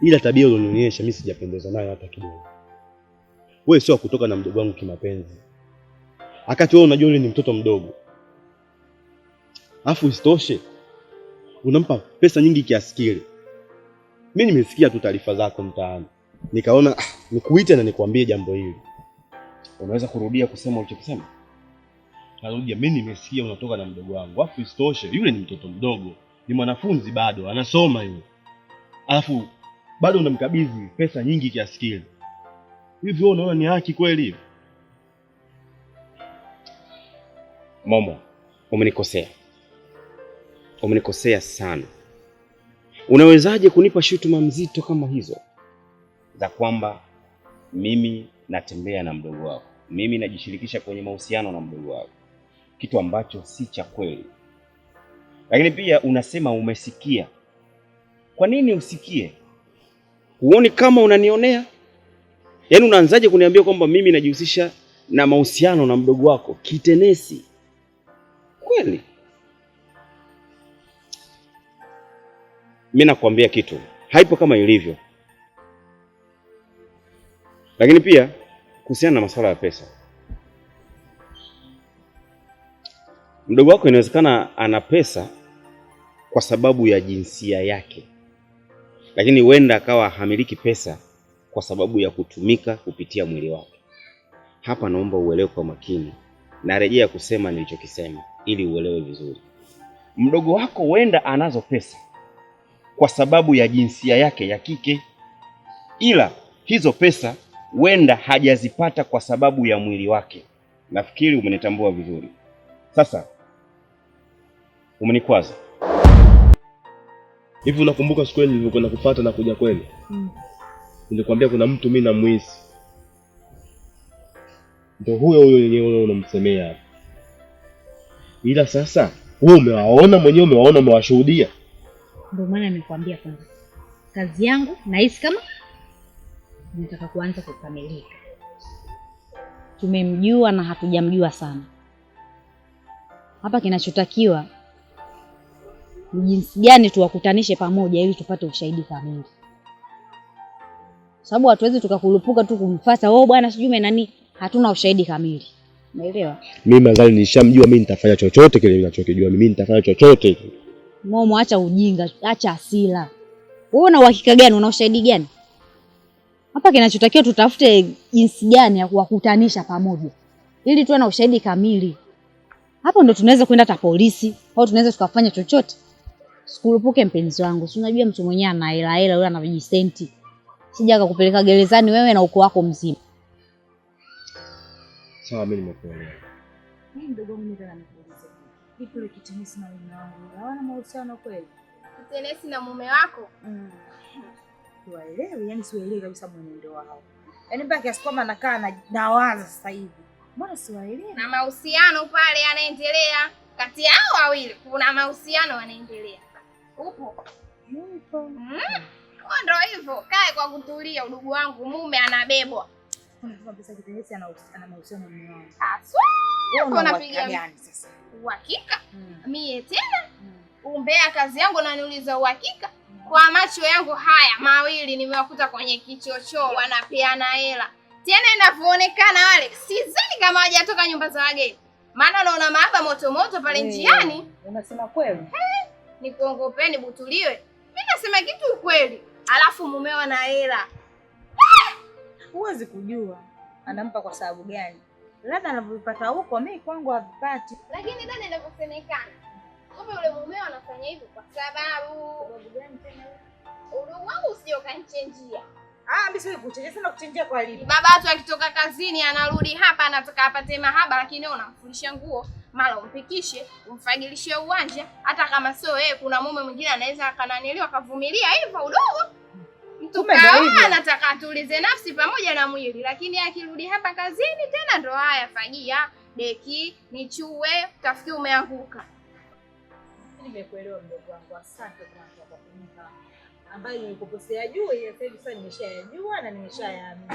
Ila tabia ulionionyesha mimi sijapendezwa nayo hata kidogo. Wewe sio kutoka na mdogo wangu kimapenzi. Wakati wewe unajua yule ni mtoto mdogo. Alafu isitoshe unampa pesa nyingi kiasi kile. Mimi nimesikia tu taarifa zako mtaani. Nikaona nikuite na nikwambie jambo hili. Unaweza kurudia kusema ulichokisema? Narudia, mimi nimesikia unatoka na mdogo wangu. Alafu isitoshe yule ni mtoto mdogo. Ni mwanafunzi bado, anasoma yule. Alafu bado unamkabidhi pesa nyingi kiasi kile. Hivi wewe unaona ni haki kweli? Momo, umenikosea. Umenikosea sana. Unawezaje kunipa shutuma mzito kama hizo za kwamba mimi natembea na mdogo wako, mimi najishirikisha kwenye mahusiano na mdogo wako, kitu ambacho si cha kweli. Lakini pia unasema umesikia. Kwa nini usikie? Huoni kama unanionea? Yaani unaanzaje kuniambia kwamba mimi najihusisha na mahusiano na mdogo wako kitenesi? Kweli? Mimi nakwambia kitu, haipo kama ilivyo. Lakini pia kuhusiana na masuala ya pesa, mdogo wako inawezekana ana pesa kwa sababu ya jinsia yake, lakini huenda akawa hamiliki pesa kwa sababu ya kutumika kupitia mwili wake. Hapa naomba uelewe kwa makini. Narejea kusema nilichokisema ili uelewe vizuri. Mdogo wako huenda anazo pesa kwa sababu ya jinsia yake ya kike, ila hizo pesa huenda hajazipata kwa sababu ya mwili wake. Nafikiri umenitambua vizuri. Sasa umenikwaza. Hivi unakumbuka siku ile nilipokuwa kufuata na kuja kweli? Nilikwambia kuna mtu mimi namuhisi. Ndio huyo yenyewe unamsemea hapa. Ila sasa wewe umewaona mwenyewe, umewashuhudia. Ndio maana nimekwambia kwanza. Kazi yangu nahisi kama nataka kuanza kukamilika. Tumemjua na hatujamjua sana. Hapa kinachotakiwa ni jinsi gani tuwakutanishe pamoja ili tupate ushahidi kamili. Sababu hatuwezi tukakulupuka tu kumfuata, bwana sijui nani, hatuna ushahidi kamili. Umeelewa? Mimi madhali nishamjua, mimi nitafanya chochote kile ninachokijua. Mimi nitafanya chochote. Momo, acha ujinga, acha hasira. Wewe una uhakika gani? Una ushahidi gani? Hapa kinachotakiwa tutafute jinsi gani ya kuwakutanisha pamoja ili tuwe na ushahidi kamili. Hapo ndo tunaweza kwenda hata polisi au tunaweza tukafanya chochote. Sikulupuke mpenzi wangu. Si unajua mtu mwenyewe ana hela yule ana vijisenti. Sija akakupeleka gerezani wewe na uko wako mzima. Sawa, mimi nimekuelewa. Mimi mdogo wangu ndio ananiuliza. Vipi ile kitenesi na mume wangu? Hawana mahusiano kweli? Kitenesi na mume wako? Siwaelewi, yani siwaelewi kabisa mwenendo wao. Yaani mpaka kiasi kwamba nakaa na waza sasa hivi. Mbona siwaelewi? Na mahusiano pale yanaendelea kati yao wawili. Kuna mahusiano yanaendelea. Upo? Yupo. Ndio hivyo. Kae kwa kutulia udugu wangu, mume anabebwa. Unasema pesa kitenesi ana mahusiano na mume wangu. Aswa. Wewe unapiga gani sasa? Uhakika? Mie tena? Umbea kazi yangu na niuliza uhakika? Kwa macho yangu haya mawili nimewakuta kwenye kichochoro wanapeana hela. Tena inavyoonekana wale sidhani kama hawajatoka nyumba za wageni. Maana naona mahaba moto moto pale njiani. Unasema kweli? Nikuongopeni butuliwe. Mimi nasema kitu ukweli. Alafu mumeo na hela. Huwezi kujua anampa kwa sababu gani. Labda anavyopata huko, mimi kwangu havipati. Lakini dada inavyosemekana, kumbe yule mumeo anafanya hivyo kwa sababu gani tena? Udugu wangu usije ukanichenjia. Mimi siwezi kuchenjia, sana kuchenjia kwa lipi? Baba watu akitoka kazini anarudi hapa anataka apate mahaba, lakini wewe unamfundisha nguo, mara umpikishe, umfagilishie uwanja, hata kama sio wewe kuna mume mwingine anaweza akananielewa akavumilia hivyo udogo. Mtu kawa anataka atulize nafsi pamoja na mwili, lakini akirudi hapa kazini tena ndo haya fagia, deki, nichue, utafikiri umeanguka. Nimekuelewa mdogo wangu. Asante kwa kunipa ambayo nilikukosea juu ile sasa nimeshayajua na nimeshayaamini.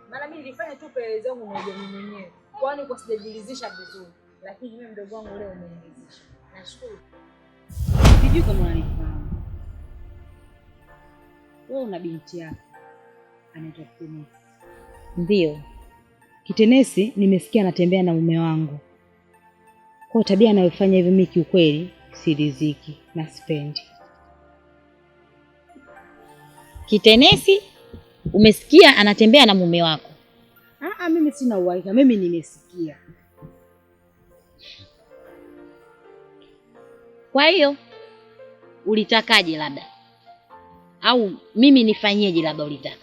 Maana mimi nilifanya tu pelelezi yangu na mimi mwenyewe. Kwani kwa sijajilizisha vizuri. Lakini mimi mdogo wangu leo umenilizisha. Nashukuru. Sijui kama unanifahamu. Wewe una binti yako anaitwa Kitenesi. Ndio. Kitenesi nimesikia anatembea na mume wangu. Kwa tabia anayofanya hivi mimi kiukweli siridhiki na sipendi. Kitenesi umesikia anatembea na mume wako? Mimi sina uhakika, mimi nimesikia. Kwa hiyo ulitakaje labda? Au mimi nifanyeje labda ulitaka?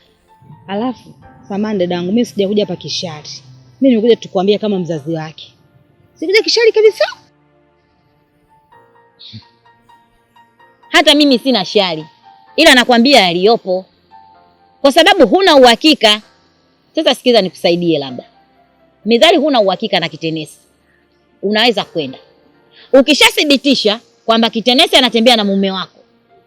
Alafu samahani dadangu, mimi sijakuja hapa kishari. Mimi nimekuja tukwambia kama mzazi wake. Sikuja kishari kabisa. Hata mimi sina shari. Ila nakwambia yaliyopo. Kwa sababu huna uhakika. Sasa sikiza nikusaidie labda. Midhali huna uhakika na Kitenesi. Unaweza kwenda. Ukishathibitisha kwamba Kitenesi anatembea na mume wako,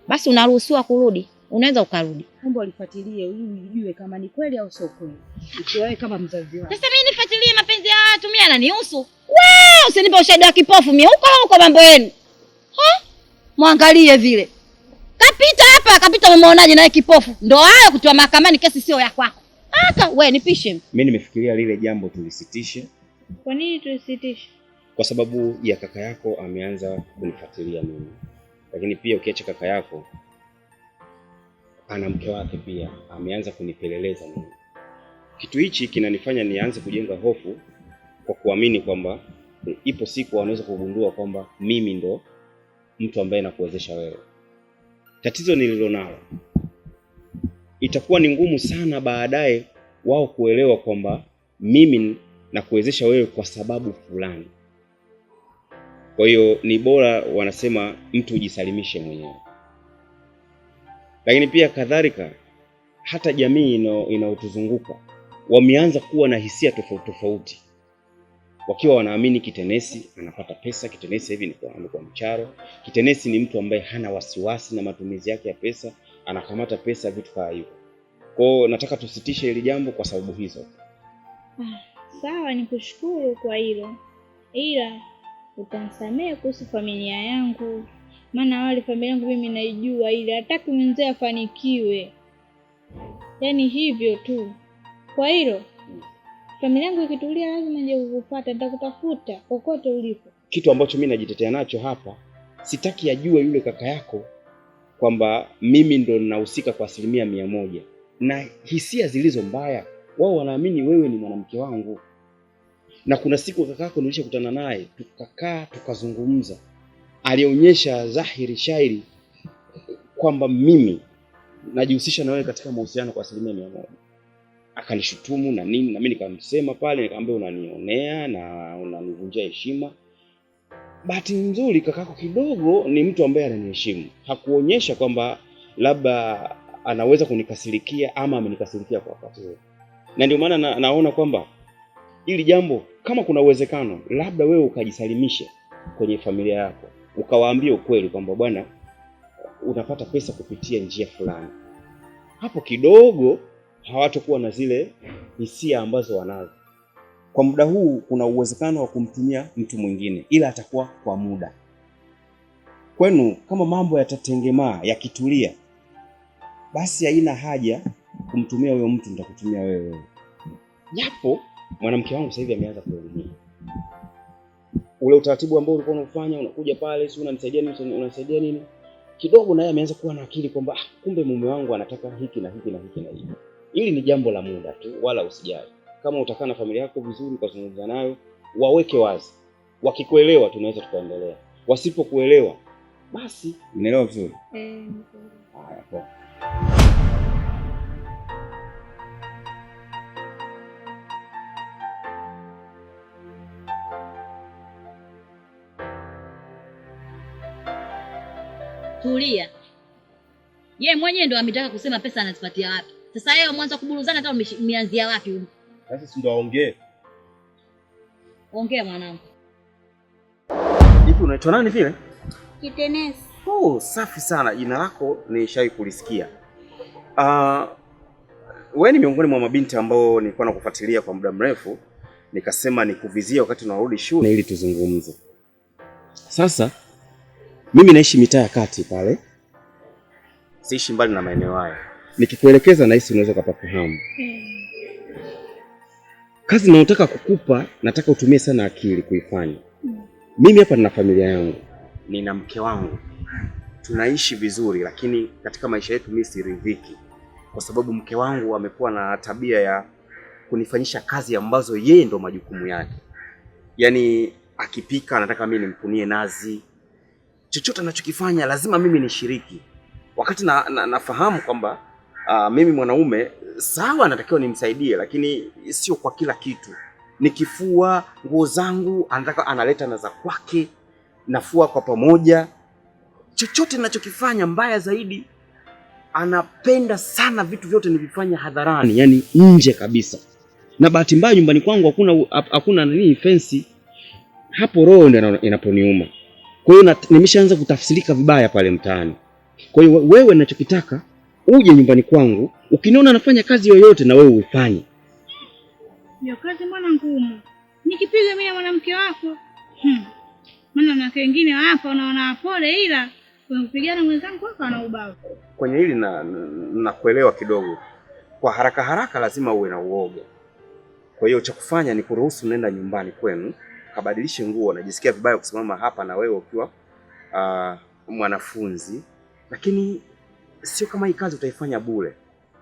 basi unaruhusiwa kurudi. Unaweza ukarudi. Mambo alifuatilie ili ujue kama ni kweli au sio kweli. Ukiwae kama mzazi wako. Sasa mimi nifuatilie mapenzi ya watu, mimi ananihusu. Wewe usinipe ushahidi wa kipofu mimi huko mambo yenu. Muangalie vile. Kapita umeonaje naye kipofu? Ndio hayo kutoa mahakamani, kesi sio ya kwako. Wewe nipishe. Mimi nimefikiria lile jambo tulisitishe. Kwa nini tulisitishe? Kwa sababu ya kaka yako ameanza kunifuatilia mimi. Lakini pia ukiacha kaka yako ana mke wake pia ameanza kunipeleleza mimi. Kitu hichi kinanifanya nianze kujenga hofu kwa kuamini kwamba ipo siku wanaweza kugundua kwamba mimi ndo mtu ambaye nakuwezesha wewe. Tatizo nililonalo, itakuwa ni ngumu sana baadaye wao kuelewa kwamba mimi nakuwezesha wewe kwa sababu fulani. Kwa hiyo ni bora wanasema mtu ujisalimishe mwenyewe. Lakini pia kadhalika hata jamii inaotuzunguka wameanza kuwa na hisia tofauti. Wakiwa wanaamini Kitenesi anapata pesa, Kitenesi hivi amekuwa mcharo, Kitenesi ni mtu ambaye hana wasiwasi na matumizi yake ya pesa, anakamata pesa vitu kama hivyo. Kwa hiyo nataka tusitishe hili jambo kwa sababu hizo. Sawa, nikushukuru kwa hilo. Ila utanisamehe kuhusu familia yangu. Maana wale familia yangu mimi naijua, ile hataki mzee afanikiwe. Yaani hivyo tu. Kwa hilo familia yangu ikitulia lazima nje kukufuata, nitakutafuta kokote ulipo. Kitu ambacho mimi najitetea nacho hapa, sitaki ajue yule kaka yako kwamba mimi ndo ninahusika kwa 100%. Na hisia zilizo mbaya, wao wanaamini wewe ni mwanamke wangu. Na kuna siku kaka yako nilishakutana naye, tukakaa tukazungumza. Alionyesha dhahiri shairi kwamba mimi najihusisha na wewe katika mahusiano kwa 100%. Akanishutumu na nini, na mimi nikamsema pale, nikamwambia unanionea na unanivunjia heshima. Bahati nzuri kakako kidogo ni mtu ambaye ananiheshimu. Hakuonyesha kwamba labda anaweza kunikasirikia ama amenikasirikia kwa wakati huo. Na ndio maana naona kwamba ili jambo kama kuna uwezekano labda wewe ukajisalimisha kwenye familia yako, ukawaambia ukweli kwamba bwana unapata pesa kupitia njia fulani. Hapo kidogo hawatakuwa na zile hisia ambazo wanazo. Kwa muda huu kuna uwezekano wa kumtumia mtu mwingine, ila atakuwa kwa muda. Kwenu kama mambo yatatengemaa, yakitulia, basi haina haja kumtumia huyo mtu, nitakutumia wewe. Japo mwanamke wangu sasa hivi ameanza kuelimia. Ule utaratibu ambao ulikuwa unafanya, unakuja pale, si unanisaidia nini? Kidogo naye ameanza kuwa na akili kwamba kumbe mume wangu anataka hiki na hiki na hiki na hiki. Hili ni jambo la muda tu, wala usijali. Kama utakaa na familia yako vizuri, ukazungumza nayo, waweke wazi. Wakikuelewa tunaweza tukaendelea. Wasipokuelewa basi, unaelewa vizuri. Haya poa. Tulia. Yeye mwenyewe ndo ametaka kusema pesa anazipatia wapi. Sasa yeye mwanzo kuburuzana hata umeanzia wapi huko? Sasa si ndo aongee. Ongea mwanangu. Hivi unaitwa nani vile? Kitenesi. Oh, safi sana. Jina lako nishawahi kulisikia. Wewe ni miongoni mwa mabinti ambao nilikuwa nakufuatilia kwa muda mrefu, nikasema nikuvizie wakati unarudi shule ili tuzungumze. Sasa mimi naishi mitaa ya kati pale, siishi mbali na maeneo haya. Nikikuelekeza nahisi unaweza kupafahamu. Kazi ninayotaka kukupa, nataka utumie sana akili kuifanya. Mimi hapa nina familia yangu, nina mke wangu, tunaishi vizuri, lakini katika maisha yetu mimi siridhiki, kwa sababu mke wangu amekuwa na tabia ya kunifanyisha kazi ambazo yeye ndo majukumu yake. Yaani akipika anataka mimi nimpunie nazi, chochote anachokifanya lazima mimi nishiriki, wakati nafahamu kwamba mimi mwanaume sawa natakiwa nimsaidie, lakini sio kwa kila kitu. Nikifua nguo zangu anataka analeta na za kwake, nafua kwa pamoja. Chochote ninachokifanya, mbaya zaidi, anapenda sana vitu vyote nivifanya hadharani, yani nje kabisa. Na bahati mbaya nyumbani kwangu hakuna nini fence. Hapo roho ndio inaponiuma. Kwa hiyo nimeshaanza kutafsirika vibaya pale mtaani. Kwa hiyo wewe ninachokitaka uje nyumbani kwangu, ukiniona nafanya kazi yoyote na wewe uifanye. Hiyo kazi mbona ngumu? Nikipiga mimi na mwanamke wako. Maana na wengine hapa unaona pole, ila unapigana mwenzangu wako ana ubao. Kwenye hili nakuelewa kidogo. Kwa haraka haraka lazima uwe na uoga. Kwa hiyo cha kufanya ni kuruhusu nenda nyumbani kwenu, kabadilishe nguo. Najisikia vibaya kusimama hapa na wewe ukiwa mwanafunzi, lakini sio kama hii kazi utaifanya bure.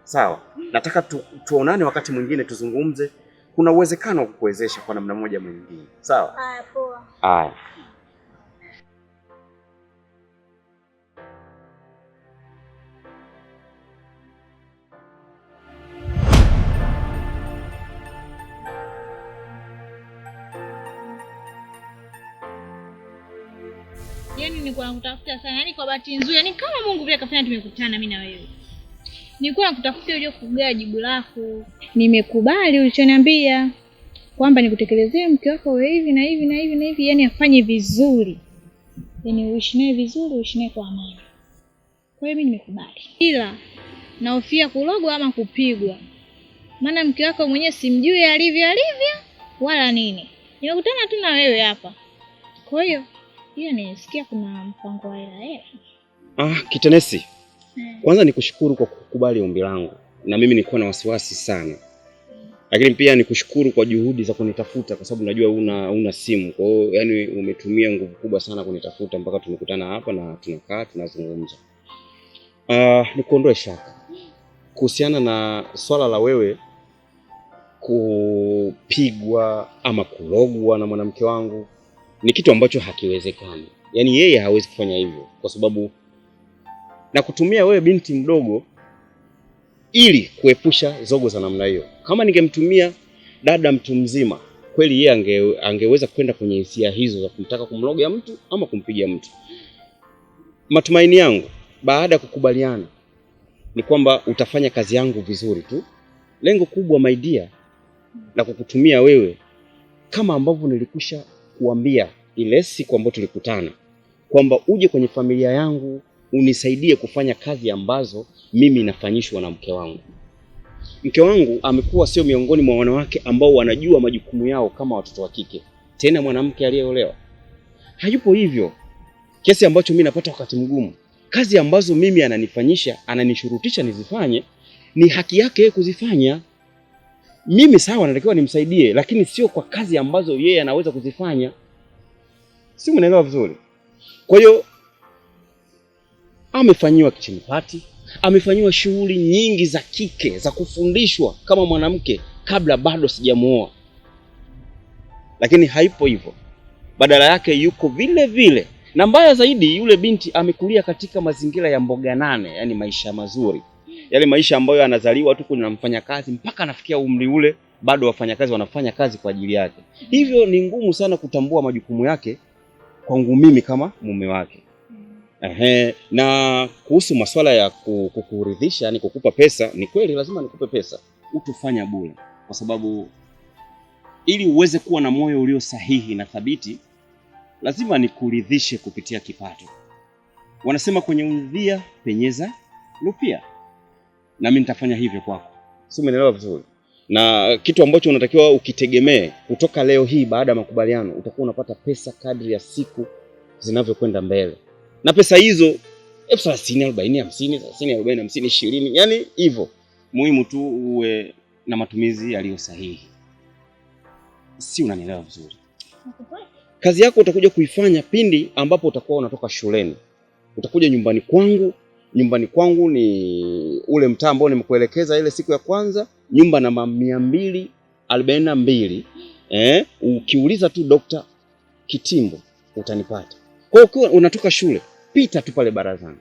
Sawa? Nataka tuonane wakati mwingine tuzungumze. Kuna uwezekano wa kukuwezesha kwa namna moja mwingine. Sawa? Haya, poa. Haya. Yaani nilikuwa nakutafuta sana, yaani kwa bahati nzuri, yaani kama Mungu vile kafanya tumekutana mimi na wewe. Nilikuwa nakutafutia uje kugea jibu lako. Nimekubali ulichoniambia kwamba nikutekelezee mke wako wewe hivi na hivi na hivi na hivi, yaani afanye vizuri. Yaani uishi naye vizuri, uishi naye kwa amani. Kwa hiyo mimi nimekubali. Ila nahofia kulogwa ama kupigwa. Maana mke wako mwenyewe simjui alivyo wala nini. Nimekutana tu na wewe hapa. Kwa hiyo nisikia kuna mpango wa hela. Kitenesi. Kwanza nikushukuru kwa kukubali ombi langu. Na mimi nilikuwa na wasiwasi sana. Lakini pia nikushukuru kwa juhudi za kunitafuta, kwa sababu najua una simu. Kwa hiyo yani umetumia nguvu kubwa sana kunitafuta mpaka tumekutana hapa na tunakaa tunazungumza. Nikuondoe shaka kuhusiana na swala la wewe kupigwa ama kulogwa na mwanamke wangu. Ni kitu ambacho hakiwezekani. Yaani yeye hawezi kufanya hivyo, kwa sababu na kutumia wewe binti mdogo ili kuepusha zogo za namna hiyo. Kama ningemtumia dada mtu mzima, kweli yeye angeweza kwenda kwenye hisia hizo za kumtaka kumloga mtu ama kumpiga mtu. Matumaini yangu baada ya kukubaliana ni kwamba utafanya kazi yangu vizuri tu. Lengo kubwa my dear na kukutumia wewe, kama ambavyo nilikusha kuambia ile siku ambayo tulikutana, kwamba uje kwenye familia yangu unisaidie kufanya kazi ambazo mimi nafanyishwa na mke wangu. Mke wangu amekuwa sio miongoni mwa wanawake ambao wanajua majukumu yao kama watoto wa kike, tena mwanamke aliyeolewa. Hayupo hivyo, kiasi ambacho mimi napata wakati mgumu. Kazi ambazo mimi ananifanyisha, ananishurutisha nizifanye, ni haki yake yeye kuzifanya. Mimi sawa natakiwa nimsaidie, lakini sio kwa kazi ambazo yeye anaweza kuzifanya. Si mnaelewa vizuri? Kwa hiyo amefanyiwa kitchen party, amefanyiwa shughuli nyingi za kike za kufundishwa kama mwanamke kabla bado sijamuoa. Lakini haipo hivyo. Badala yake yuko vile vile. Na mbaya zaidi, yule binti amekulia katika mazingira ya mboga nane, yani maisha mazuri. Yale maisha ambayo anazaliwa tu kuna mfanyakazi mpaka anafikia umri ule bado wafanyakazi wanafanya kazi kwa ajili yake. Hivyo ni ngumu sana kutambua majukumu yake kwangu mimi kama mume wake. Na kuhusu masuala ya kukuridhisha, yani kukupa pesa, ni kweli lazima nikupe pesa. Utufanya bure, kwa sababu ili uweze kuwa na moyo ulio sahihi na thabiti, lazima nikuridhishe kupitia kipato. Wanasema kwenye udhia penyeza rupia, na mimi nitafanya hivyo kwako. Si umeelewa vizuri? Na kitu ambacho unatakiwa ukitegemee kutoka leo hii, baada ya makubaliano utakuwa unapata pesa kadri ya siku zinavyokwenda mbele, na pesa hizo 30, 40, 50, 30, 40, 50, 20, yani hivyo. Muhimu tu uwe na matumizi yaliyo sahihi. Si unanielewa vizuri? Kazi yako utakuja kuifanya pindi ambapo utakuwa unatoka shuleni. Utakuja nyumbani kwangu. Nyumbani kwangu ni ule mtaa ambao nimekuelekeza ile siku ya kwanza, nyumba namba 242. Ukiuliza tu Dr. Kitimbo utanipata. Kwa hiyo ukiwa unatoka shule, pita tu pale barazani.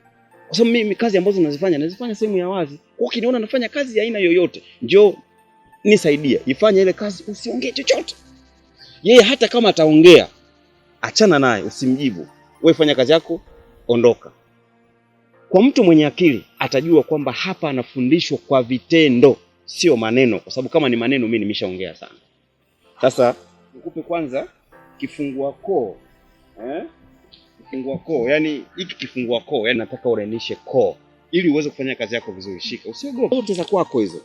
Kwa sababu mimi kazi ambazo nazifanya sehemu ya wazi. Kwa ukiniona nafanya kazi ya aina yoyote, njoo nisaidie. Ifanye ile kazi, usiongee chochote. Yeye hata kama ataongea, achana naye, usimjibu. Wewe fanya kazi yako, ondoka. Kwa mtu mwenye akili atajua kwamba hapa anafundishwa kwa vitendo, sio maneno, kwa sababu kama ni maneno mimi nimeshaongea sana. Sasa nikupe kwanza kifungua koo. Kifungua koo, yani hiki kifungua koo, yani nataka urainishe koo ili uweze kufanya kazi yako vizuri. Shika, usiogope. Zote za kwako hizo.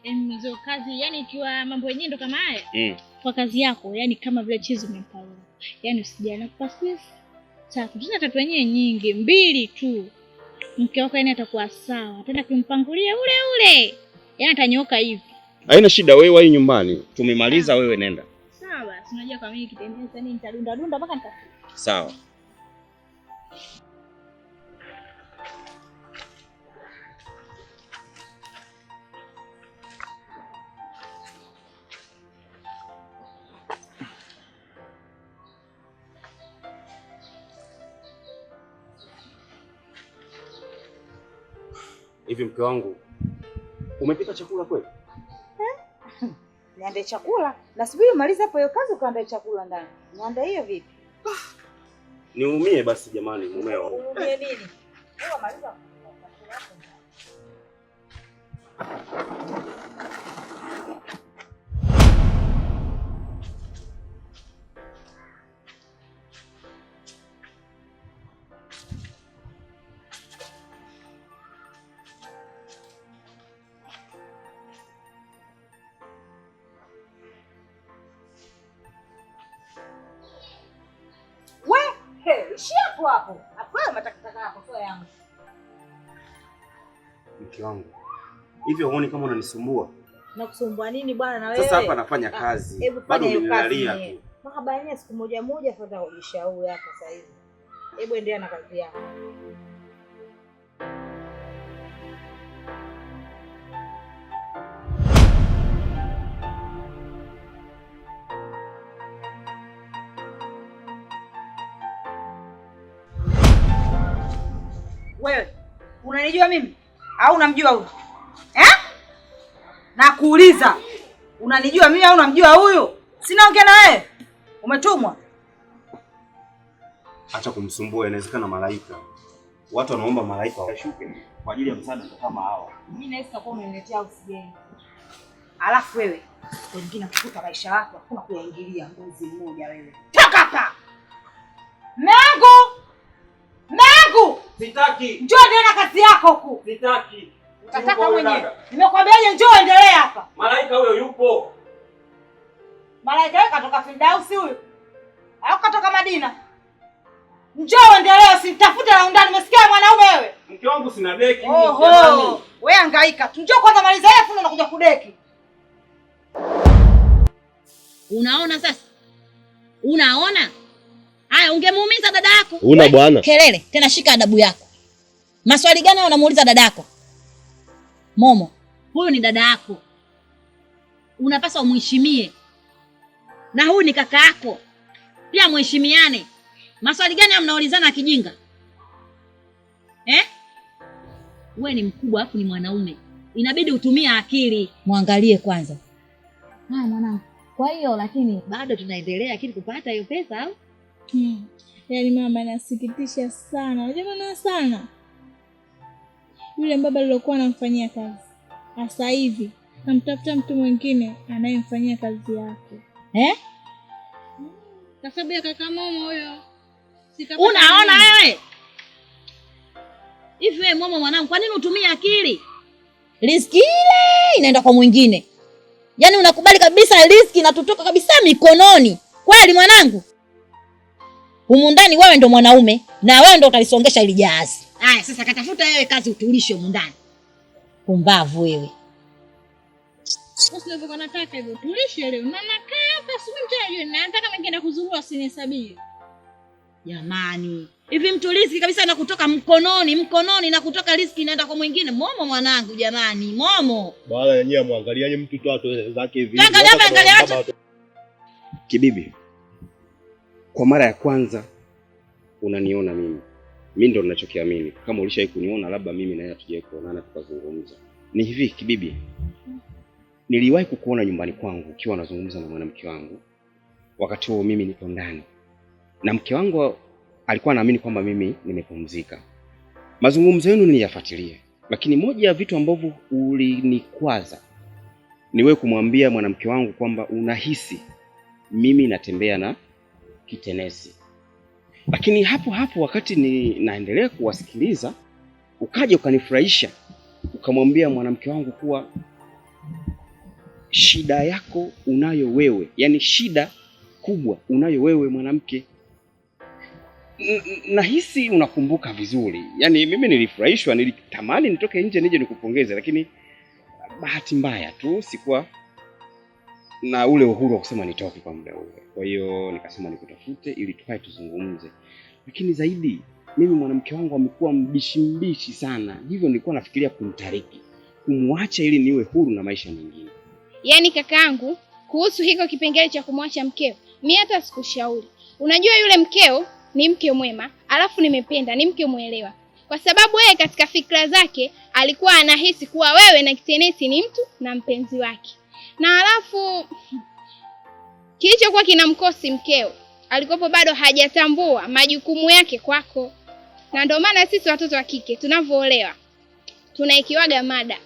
Hizo kazi, yani ikiwa mambo yenyewe ndo kama haya. Kwa kazi yako, yani kama vile chizi umempaua. Yani usijana kupasisi. Tatu, tena wenyewe nyingi, 2 tu. Mke wako yani atakuwa sawa. Ataenda kumpangulia ule. Yani atanyoka hivi. Haina shida, wewe wahi nyumbani. Tumemaliza, wewe nenda. Sawa basi, unajua kwa mimi kitembea sasa nitadunda mpaka nitafika. Sawa. Hivi mke wangu, umepika chakula kweli? Niandae chakula? Nasubiri umalize hapo hiyo kazi ukaandae chakula ndani. Niandae hiyo vipi? Nihurumie basi jamani mumeo. Unihurumie nini? Wewe maliza. Hapo. Hapo matakataka yako sio yangu. Mke wangu, hivi huoni kama unanisumbua? Nakusumbua nini bwana na wewe? Sasa hapa nafanya kazi. Bado unanilalia tu. Makabaliania siku moja fadha ujishauri hapa sasa hivi. Hebu endelea na kazi yako. Wewe, unanijua mimi? Au unamjua huyu? Nakuuliza. Unanijua mimi au unamjua huyu? Sinaongea na wewe. Umetumwa? Acha kumsumbua, inawezekana malaika. Watu wanaomba malaika washuke kwa ajili ya msaada kama hao. Mimi nahisi kwa umeniletea usijeni. Alafu wewe, wengine kukuta maisha yako hakuna kuyaingilia mbuzi mmoja wewe. Toka hapa. Nangu! Sitaki. Njoo endelea na kazi yako huku. Sitaki. Nataka mwenyewe. Nimekwambiaje njoo endelea hapa. Malaika huyo yupo. Malaika yeye katoka Fildausi huyo. Au katoka Madina? Njoo endelea, usitafute la undani. Umesikia mwanaume wewe? Mke wangu sina deki. Oho. Wewe hangaika. Njoo kwanza maliza yeye afu unakuja kudeki. Unaona sasa? Unaona? Haya, ungemuumiza dada yako. Una bwana. Kelele, tena shika adabu yako. Maswali gani unamuuliza dada yako? Momo, huyu ni dada yako. Unapaswa umheshimie. Na huyu ni kaka yako. Pia mheshimiane. Maswali gani mnaulizana kijinga? Wewe ni mkubwa afu ni mwanaume. Inabidi utumie akili. Muangalie kwanza. Mwanangu. Kwa hiyo lakini bado tunaendelea akili kupata hiyo pesa au? Yaani mama, nasikitisha sana. Unajua sana. Yule baba aliyokuwa anamfanyia kazi. Sasa hivi namtafuta mtu mwingine anayemfanyia kazi yake. Kwa sababu ya kaka Momo huyo. Unaona wewe? Hivi wewe mama mwanangu, kwa nini utumie akili? Riziki ile inaenda kwa mwingine. Yaani unakubali kabisa riziki inatutoka kabisa mikononi. Kweli mwanangu? Humu ndani wewe ndo mwanaume na wewe ndo utalisongesha ile jahazi. Haya sasa katafuta wewe kazi utulishe humu ndani. Pumbavu wewe. Sasa hivyo nataka hivyo tulishe leo. Na nakaa hapa asubuhi mtaje na nataka mwingine kuzurua sinihesabie. Jamani, hivi mtu riziki kabisa na kutoka mkononi na kutoka riziki inaenda kwa mwingine. Momo mwanangu jamani, momo. Bwana yenyewe muangaliaje mtu tu atoe zake hivi. Angalia. Kibibi, kwa mara ya kwanza unaniona mimi. Mimi ndo ninachokiamini. Kama ulishawahi kuniona labda mimi na yeye tuje kuonana tukazungumza. Ni hivi Kibibi. Niliwahi kukuona nyumbani kwangu ukiwa unazungumza na mwanamke wangu. Wakati huo mimi nipo ndani. Na mke wangu alikuwa anaamini kwamba mimi nimepumzika. Mazungumzo yenu niliyafuatilia. Lakini moja ya vitu ambavyo ulinikwaza ni wewe kumwambia mwanamke wangu kwamba unahisi mimi natembea na kitenesi. Lakini hapo wakati naendelea kuwasikiliza, ukaja ukanifurahisha. Ukamwambia mwanamke wangu kuwa shida yako unayo wewe. Yaani shida kubwa unayo wewe mwanamke. Nahisi unakumbuka vizuri. Yaani mimi nilifurahishwa, nilitamani nitoke nje nije nikupongeze, lakini bahati mbaya tu sikuwa na ule uhuru wa kusema nitoke kwa muda ule. Kwa hiyo nikasema nikutafute ili tukae tuzungumze. Lakini zaidi mimi mwanamke wangu amekuwa mbishi sana. Hivyo nilikuwa nafikiria kumtariki, kumwacha ili niwe huru na maisha mengine. Yaani kakaangu, kuhusu hiko kipengele cha kumwacha mkeo, mimi hata sikushauri. Unajua yule mkeo ni mke mwema, alafu nimependa, ni mke muelewa. Kwa sababu yeye katika fikra zake alikuwa anahisi kuwa wewe na kitenesi ni mtu na mpenzi wake. Na alafu kilichokuwa kinamkosi mkeo, alikopo bado hajatambua majukumu yake kwako. Na ndio maana sisi watoto wa kike tunavoolewa tunaikiwaga mada.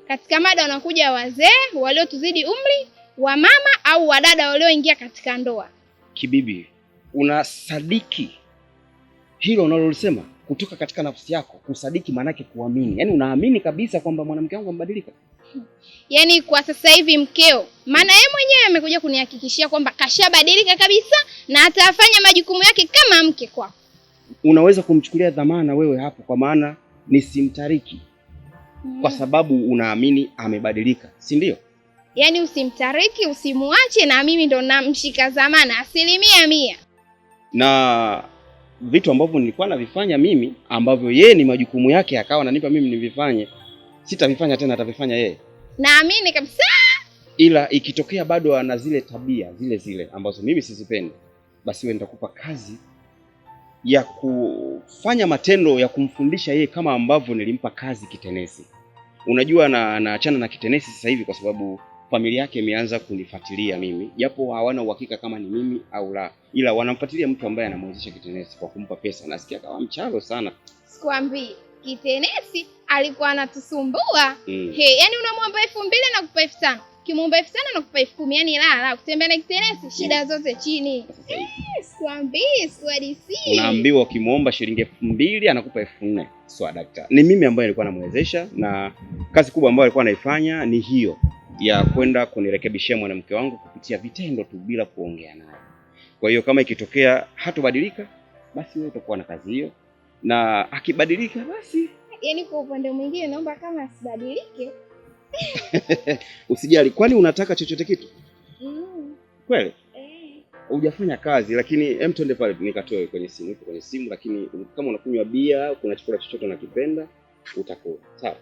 Katika mada wanakuja wazee waliotuzidi umri, wa mama au wadada walioingia katika ndoa. Kibibi, unasadiki hilo unalolisema kutoka katika nafsi yako? Kusadiki maana yake kuamini. Yaani unaamini kabisa kwamba mwanamke wangu amebadilika? Yaani kwa sasa hivi mkeo, maana yeye mwenyewe amekuja kunihakikishia kwamba kashabadilika kabisa na atafanya majukumu yake kama mke kwako. Unaweza kumchukulia dhamana wewe hapo kwa maana nisimtariki kwa sababu unaamini amebadilika, si ndio? Yaani usimtariki, usimuache, na mimi ndo namshika dhamana 100%. Na vitu ambavyo nilikuwa navifanya mimi ambavyo yeye ni majukumu yake akawa ananipa mimi nivifanye, sitavifanya tena, atavifanya yeye. Naamini kabisa. Ila ikitokea bado ana zile tabia zile ambazo mimi sizipendi, basi wewe nitakupa kazi ya kufanya matendo ya kumfundisha yeye kama ambavyo nilimpa kazi kitenesi. Unajua naachana na kitenesi sasa hivi kwa sababu familia yake imeanza kunifuatilia mimi, japo hawana uhakika kama ni mimi au la, ila wanamfuatilia mtu ambaye anamwezesha kitenesi kwa kumpa pesa. Nasikia kama mchalo sana. Sikwambii, kitenesi alikuwa anatusumbua. Yaani unamwomba 2,000 na kukupa 5,000. Kimwomba 5,000 na kukupa 10,000. Yaani la kutembea na kitenesi shida zote chini. Sikwambii, swadisi. Unaambiwa ukimwomba shilingi 2,000 anakupa 4,000. Sawa daktari. Ni mimi ambaye nilikuwa namwezesha, na kazi kubwa ambayo alikuwa anaifanya ni hiyo ya kwenda kunirekebishia mwanamke wangu kupitia vitendo tu bila kuongea naye. Kwa hiyo kama ikitokea hatobadilika, basi wewe utakuwa na kazi hiyo, na akibadilika basi. Yaani kwa upande mwingine naomba kama asibadilike. Usijali, kwani unataka chochote kitu? Kweli? Hujafanya kazi, lakini twende pale nikatoe kwenye simu, lakini kama unakunywa bia, kuna chakula chochote unakipenda, utakula. Sawa?